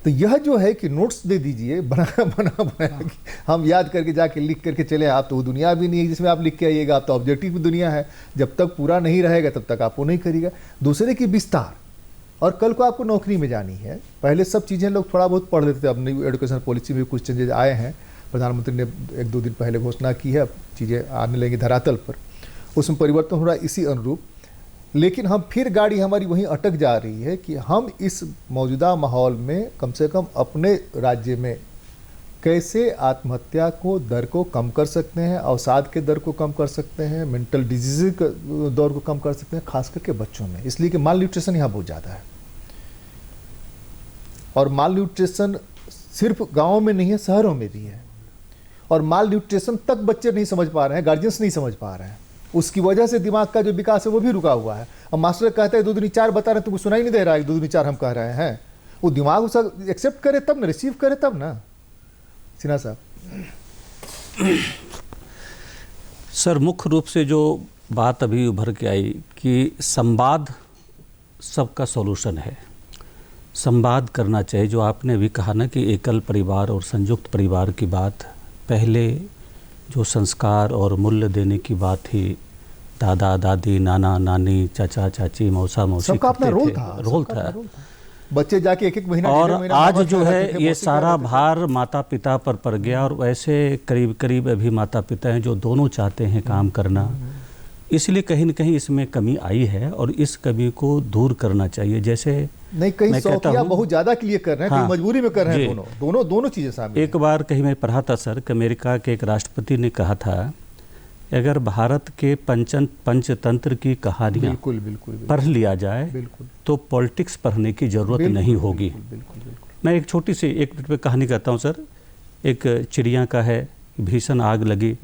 तो यह जो है कि नोट्स दे दीजिए बना कि हम याद करके जाके लिख करके चले, आप तो वो दुनिया भी नहीं है जिसमें आप लिख के आइएगा। आप तो ऑब्जेक्टिव दुनिया है, जब तक पूरा नहीं रहेगा तब तक आप वो नहीं करिएगा। दूसरे की विस्तार, और कल को आपको नौकरी में जानी है। पहले सब चीज़ें लोग थोड़ा बहुत पढ़ लेते थे, अब नई एजुकेशन पॉलिसी में कुछ चेंजेस आए हैं। प्रधानमंत्री ने 1-2 दिन पहले घोषणा की है, अब चीज़ें आने लगेंगी धरातल पर, उसमें परिवर्तन हो रहा है इसी अनुरूप। लेकिन हम फिर गाड़ी हमारी वहीं अटक जा रही है कि हम इस मौजूदा माहौल में कम से कम अपने राज्य में कैसे आत्महत्या को दर को कम कर सकते हैं, अवसाद के दर को कम कर सकते हैं, मेंटल डिजीज के दर को कम कर सकते हैं, खास करके बच्चों में। इसलिए कि माल न्यूट्रिशन यहाँ बहुत ज़्यादा है, और माल न्यूट्रिशन सिर्फ गाँव में नहीं है, शहरों में भी है। और माल न्यूट्रिशन तक बच्चे नहीं समझ पा रहे हैं, गार्जियंस नहीं समझ पा रहे हैं। उसकी वजह से दिमाग का जो विकास है वो भी रुका हुआ है। अब मास्टर कहता है 2 दूनी 4 बता रहे हैं, तुमको सुनाई नहीं दे रहा है 2 दूनी 4 हम कह रहे हैं। वो दिमाग उसे एक्सेप्ट करे तब ना, रिसीव करे तब ना। सिन्हा साहब। सर मुख्य रूप से जो बात अभी उभर के आई कि संवाद सबका सॉल्यूशन है, संवाद करना चाहिए। जो आपने भी कहा ना कि एकल परिवार और संयुक्त परिवार की बात, पहले जो संस्कार और मूल्य देने की बात थी, दादा दादी, नाना नानी, चाचा चाची, मौसा मौसी, सबका अपना रोल था। बच्चे जाके 1-1 महीना, और आज जो है ये सारा भार माता पिता पर पड़ गया। और वैसे करीब करीब अभी माता पिता हैं जो दोनों चाहते हैं काम करना, इसलिए कहीं न कहीं इसमें कमी आई है और इस कमी को दूर करना चाहिए। जैसे नहीं, कहीं शौकिया बहुत ज़्यादा के लिए कर रहे हैं, हाँ, मजबूरी में कर रहे हैं, दोनों चीज़ें शामिल। एक बार कहीं मैं पढ़ा था सर कि अमेरिका के एक राष्ट्रपति ने कहा था, अगर भारत के पंचतंत्र की कहानियाँ पढ़ लिया जाए तो पॉलिटिक्स पढ़ने की जरूरत नहीं होगी। मैं एक छोटी सी 1 मिनट में कहानी कहता हूँ सर। एक चिड़िया का है, भीषण आग लगी,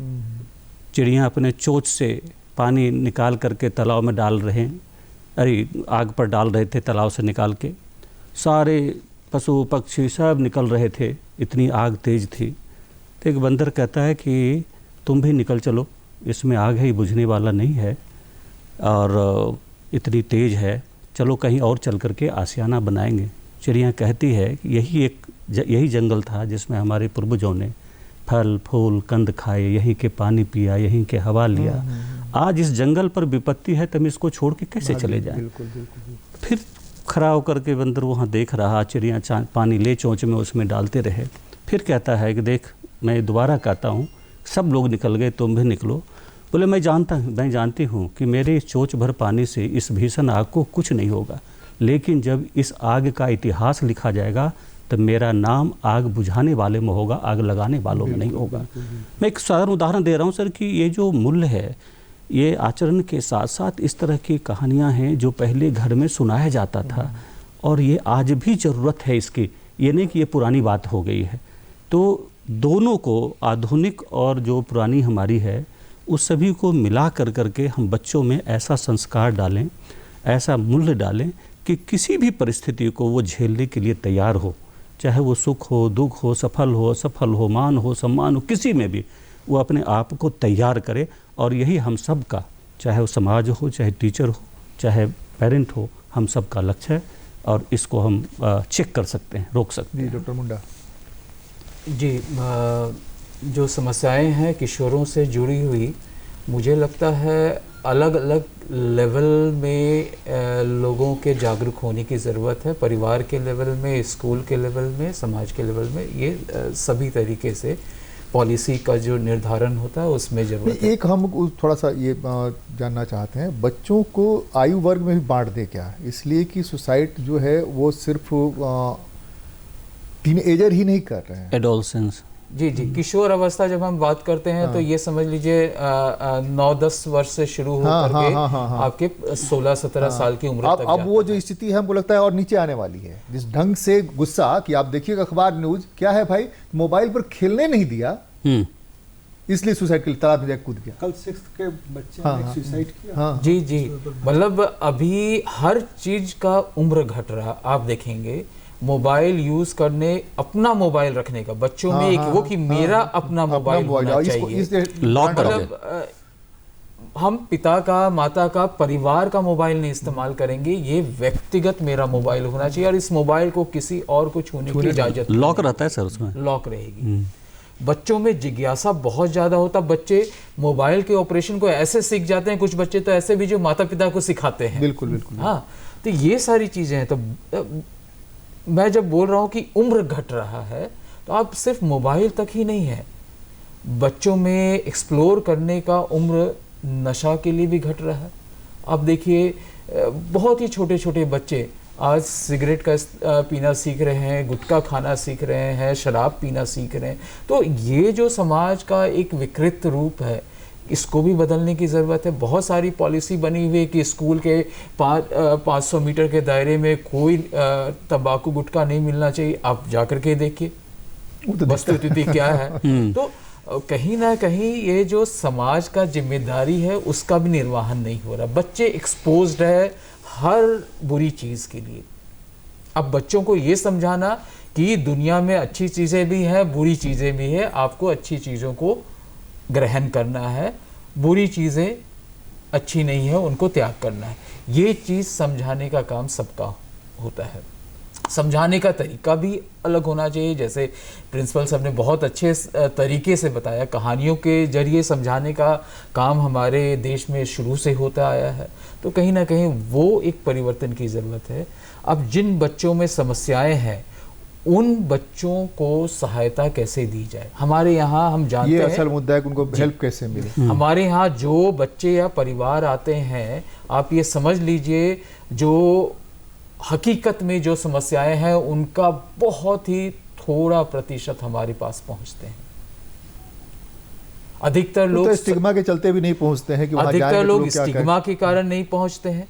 चिड़िया अपने चोंच से पानी निकाल करके तालाब में डाल रहे हैं, अरे आग पर डाल रहे थे तालाब से निकाल के। सारे पशु पक्षी सब निकल रहे थे, इतनी आग तेज थी। तो एक बंदर कहता है कि तुम भी निकल चलो, इसमें आग है, बुझने वाला नहीं है और इतनी तेज है, चलो कहीं और चल करके आशियाना बनाएंगे। चिड़िया कहती है कि यही जंगल था जिसमें हमारे पूर्वजों ने फल फूल कंद खाए, यहीं के पानी पिया, यहीं के हवा लिया। आज इस जंगल पर विपत्ति है, तो हम इसको छोड़ के कैसे चले जाएं? बिल्कुल बिल्कुल। फिर खड़ा होकर के बंदर वहाँ देख रहा, चिड़ियाँ पानी ले चोंच में उसमें डालते रहे। फिर कहता है कि देख, मैं दोबारा कहता हूँ, सब लोग निकल गए, तुम भी निकलो। बोले मैं जानती हूँ कि मेरे इस चोंच भर पानी से इस भीषण आग को कुछ नहीं होगा, लेकिन जब इस आग का इतिहास लिखा जाएगा तो मेरा नाम आग बुझाने वाले में होगा, आग लगाने वालों में नहीं होगा। मैं एक साधारण उदाहरण दे रहा हूँ सर कि ये जो मूल्य है, ये आचरण के साथ साथ इस तरह की कहानियाँ हैं जो पहले घर में सुनाया जाता था, और ये आज भी ज़रूरत है इसकी। ये नहीं कि ये पुरानी बात हो गई है। तो दोनों को, आधुनिक और जो पुरानी हमारी है, उस सभी को मिला कर करके हम बच्चों में ऐसा संस्कार डालें, ऐसा मूल्य डालें कि किसी भी परिस्थिति को वो झेलने के लिए तैयार हो, चाहे वो सुख हो, दुख हो, सफल हो, मान हो, सम्मान हो, किसी में भी वो अपने आप को तैयार करे। और यही हम सब का, चाहे वो समाज हो, चाहे टीचर हो, चाहे पेरेंट हो, हम सब का लक्ष्य है, और इसको हम चेक कर सकते हैं, रोक सकते हैं। जी डॉक्टर मुंडा जी, जो समस्याएं हैं किशोरों से जुड़ी हुई, मुझे लगता है अलग अलग लेवल में लोगों के जागरूक होने की ज़रूरत है। परिवार के लेवल में, स्कूल के लेवल में, समाज के लेवल में, ये सभी तरीके से पॉलिसी का जो निर्धारण होता है उसमें ज़रूरत है। एक हम थोड़ा सा ये जानना चाहते हैं, बच्चों को आयु वर्ग में भी बांट दे क्या? इसलिए कि सोसाइटी जो है वो सिर्फ टीनएजर ही नहीं कर रहे हैं, एडोलसेंस। जी जी, किशोर अवस्था जब हम बात करते हैं तो ये समझ लीजिए 9-10 वर्ष से शुरू होकर के आपके 16-17 साल की उम्र तक। अब वो जो स्थिति है हमको लगता है और नीचे आने वाली है। जिस ढंग से गुस्सा कि आप देखिएगा अखबार न्यूज क्या है भाई, मोबाइल पर खेलने नहीं दिया, इसलिए सुसाइड के लिए तालाब में जाकर कूद गया। कल 6th के बच्चे ने सुसाइड किया। जी जी, मतलब अभी हर चीज का उम्र घट रहा। आप देखेंगे मोबाइल यूज करने, अपना मोबाइल रखने का बच्चों में एक वो कि मेरा अपना मोबाइल होना चाहिए। मतलब हम पिता का, माता का, परिवार का मोबाइल नहीं इस्तेमाल करेंगे, ये व्यक्तिगत मेरा मोबाइल होना चाहिए, और इस मोबाइल को किसी और को छूने की इजाजत, लॉक रहता है सर उसमें, लॉक रहेगी। बच्चों में जिज्ञासा बहुत ज्यादा होता। बच्चे मोबाइल के ऑपरेशन को ऐसे सीख जाते हैं, कुछ बच्चे तो ऐसे भी जो माता पिता को सिखाते हैं। बिल्कुल बिल्कुल। हाँ, तो ये सारी चीजें हैं। तो मैं जब बोल रहा हूँ कि उम्र घट रहा है, तो आप सिर्फ मोबाइल तक ही नहीं है, बच्चों में एक्सप्लोर करने का उम्र नशा के लिए भी घट रहा है। आप देखिए बहुत ही छोटे छोटे बच्चे आज सिगरेट का पीना सीख रहे हैं, गुटखा खाना सीख रहे हैं, शराब पीना सीख रहे हैं। तो ये जो समाज का एक विकृत रूप है, इसको भी बदलने की ज़रूरत है। बहुत सारी पॉलिसी बनी हुई है कि स्कूल के 500 मीटर के दायरे में कोई तंबाकू गुटखा नहीं मिलना चाहिए। आप जाकर के देखिए वस्तुस्थिति क्या है। तो कहीं ना कहीं ये जो समाज का जिम्मेदारी है उसका भी निर्वहन नहीं हो रहा। बच्चे एक्सपोज्ड है हर बुरी चीज़ के लिए। अब बच्चों को ये समझाना कि दुनिया में अच्छी चीज़ें भी हैं, बुरी चीज़ें भी हैं, आपको अच्छी चीज़ों को ग्रहण करना है, बुरी चीज़ें अच्छी नहीं है उनको त्याग करना है। ये चीज़ समझाने का काम सबका होता है। समझाने का तरीका भी अलग होना चाहिए। जैसे प्रिंसिपल साहब ने बहुत अच्छे तरीके से बताया, कहानियों के जरिए समझाने का काम हमारे देश में शुरू से होता आया है। तो कहीं ना कहीं वो एक परिवर्तन की ज़रूरत है। अब जिन बच्चों में समस्याएं हैं उन बच्चों को सहायता कैसे दी जाए। हमारे यहाँ हम जानते हैं, ये असल मुद्दा है कि उनको हेल्प कैसे मिले। हमारे यहाँ जो बच्चे या परिवार आते हैं, आप ये समझ लीजिए जो हकीकत में जो समस्याएं हैं उनका बहुत ही थोड़ा प्रतिशत हमारे पास पहुंचते हैं। अधिकतर लोग तो स्टिग्मा के चलते भी नहीं पहुंचते हैं कि वहां जाएंगे, अधिकतर लोग क्या स्टिग्मा के कारण नहीं पहुंचते हैं।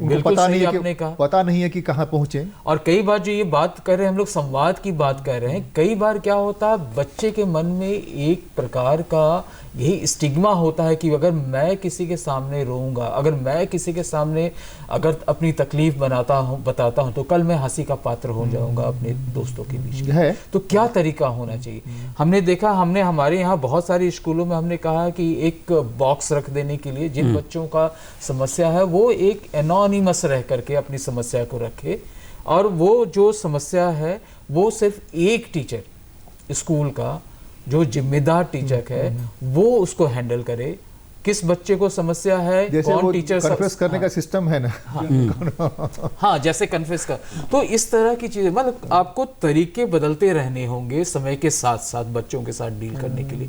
बिल्कुल सही आपने कहा, पता नहीं है कि कहाँ पहुंचे। और कई बार जो ये बात कर रहे हैं हम लोग, संवाद की बात कर रहे हैं, कई बार क्या होता है बच्चे के मन में एक प्रकार का यही स्टिग्मा होता है कि अगर मैं किसी के सामने रोऊंगा, अगर मैं किसी के सामने अगर अपनी तकलीफ बताता हूं तो कल मैं हंसी का पात्र हो जाऊंगा अपने दोस्तों के बीच में। तो क्या तरीका होना चाहिए? हमने देखा, हमने हमारे यहाँ बहुत सारे स्कूलों में हमने कहा कि एक बॉक्स रख देने के लिए जिन बच्चों का समस्या है वो एक एनोनिमस रह करके अपनी समस्या को रखे, और वो जो समस्या है वो सिर्फ एक टीचर स्कूल का जो जिम्मेदार टीचर है वो उसको हैंडल करे। किस बच्चे को समस्या है, जैसे कौन वो टीचर कन्फेस करने का सिस्टम है ना। हाँ जैसे कन्फेस कर, तो इस तरह की चीजें, मतलब आपको तरीके बदलते रहने होंगे समय के साथ साथ बच्चों के साथ डील करने के लिए।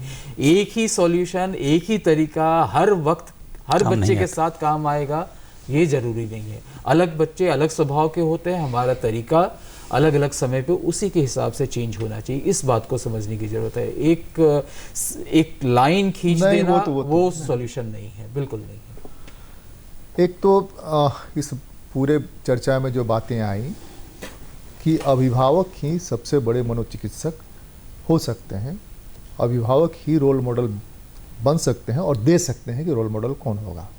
एक ही सॉल्यूशन, एक ही तरीका हर वक्त हर बच्चे के साथ काम आएगा ये जरूरी नहीं है। अलग बच्चे अलग स्वभाव के होते हैं, हमारा तरीका अलग अलग समय पे उसी के हिसाब से चेंज होना चाहिए। इस बात को समझने की जरूरत है। एक लाइन खींच देना वो सॉल्यूशन नहीं है, बिल्कुल नहीं है। एक तो इस पूरे चर्चा में जो बातें आई कि अभिभावक ही सबसे बड़े मनोचिकित्सक हो सकते हैं, अभिभावक ही रोल मॉडल बन सकते हैं और दे सकते हैं कि रोल मॉडल कौन होगा।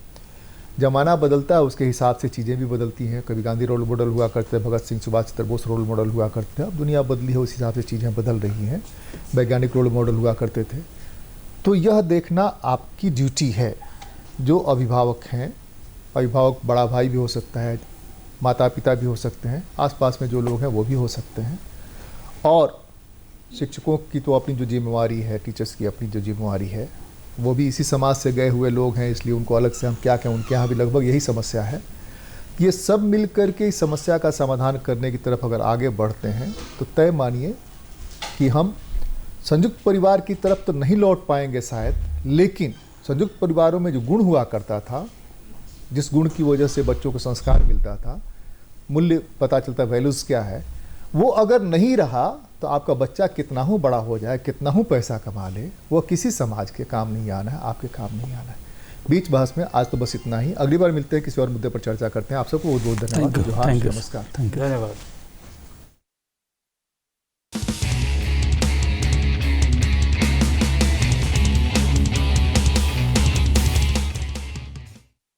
ज़माना बदलता है, उसके हिसाब से चीज़ें भी बदलती हैं। कभी गांधी रोल मॉडल हुआ करते, भगत सिंह, सुभाष चंद्र बोस रोल मॉडल हुआ करते हैं। अब दुनिया बदली है, उस हिसाब से चीज़ें बदल रही हैं। वैज्ञानिक रोल मॉडल हुआ करते थे। तो यह देखना आपकी ड्यूटी है जो अभिभावक हैं। अभिभावक बड़ा भाई भी हो सकता है, माता पिता भी हो सकते हैं, आसपास में जो लोग हैं वो भी हो सकते हैं। और शिक्षकों की तो अपनी जो जिम्मेवारी है, टीचर्स की अपनी जो जिम्मेवारी है, वो भी इसी समाज से गए हुए लोग हैं, इसलिए उनको अलग से हम क्या कहें। उनके यहाँ भी लगभग यही समस्या है। ये सब मिल कर के इस समस्या का समाधान करने की तरफ अगर आगे बढ़ते हैं तो तय मानिए कि हम संयुक्त परिवार की तरफ तो नहीं लौट पाएंगे शायद, लेकिन संयुक्त परिवारों में जो गुण हुआ करता था, जिस गुण की वजह से बच्चों को संस्कार मिलता था, मूल्य पता चलता, वैल्यूज़ क्या है, वो अगर नहीं रहा तो आपका बच्चा कितना ही बड़ा हो जाए, कितना ही पैसा कमा ले, वो किसी समाज के काम नहीं आना है, आपके काम नहीं आना है। बीच बहस में आज तो बस इतना ही। अगली बार मिलते हैं, किसी और मुद्दे पर चर्चा करते हैं। आप सबको बहुत बहुत धन्यवाद। जोहार, नमस्कार, धन्यवाद।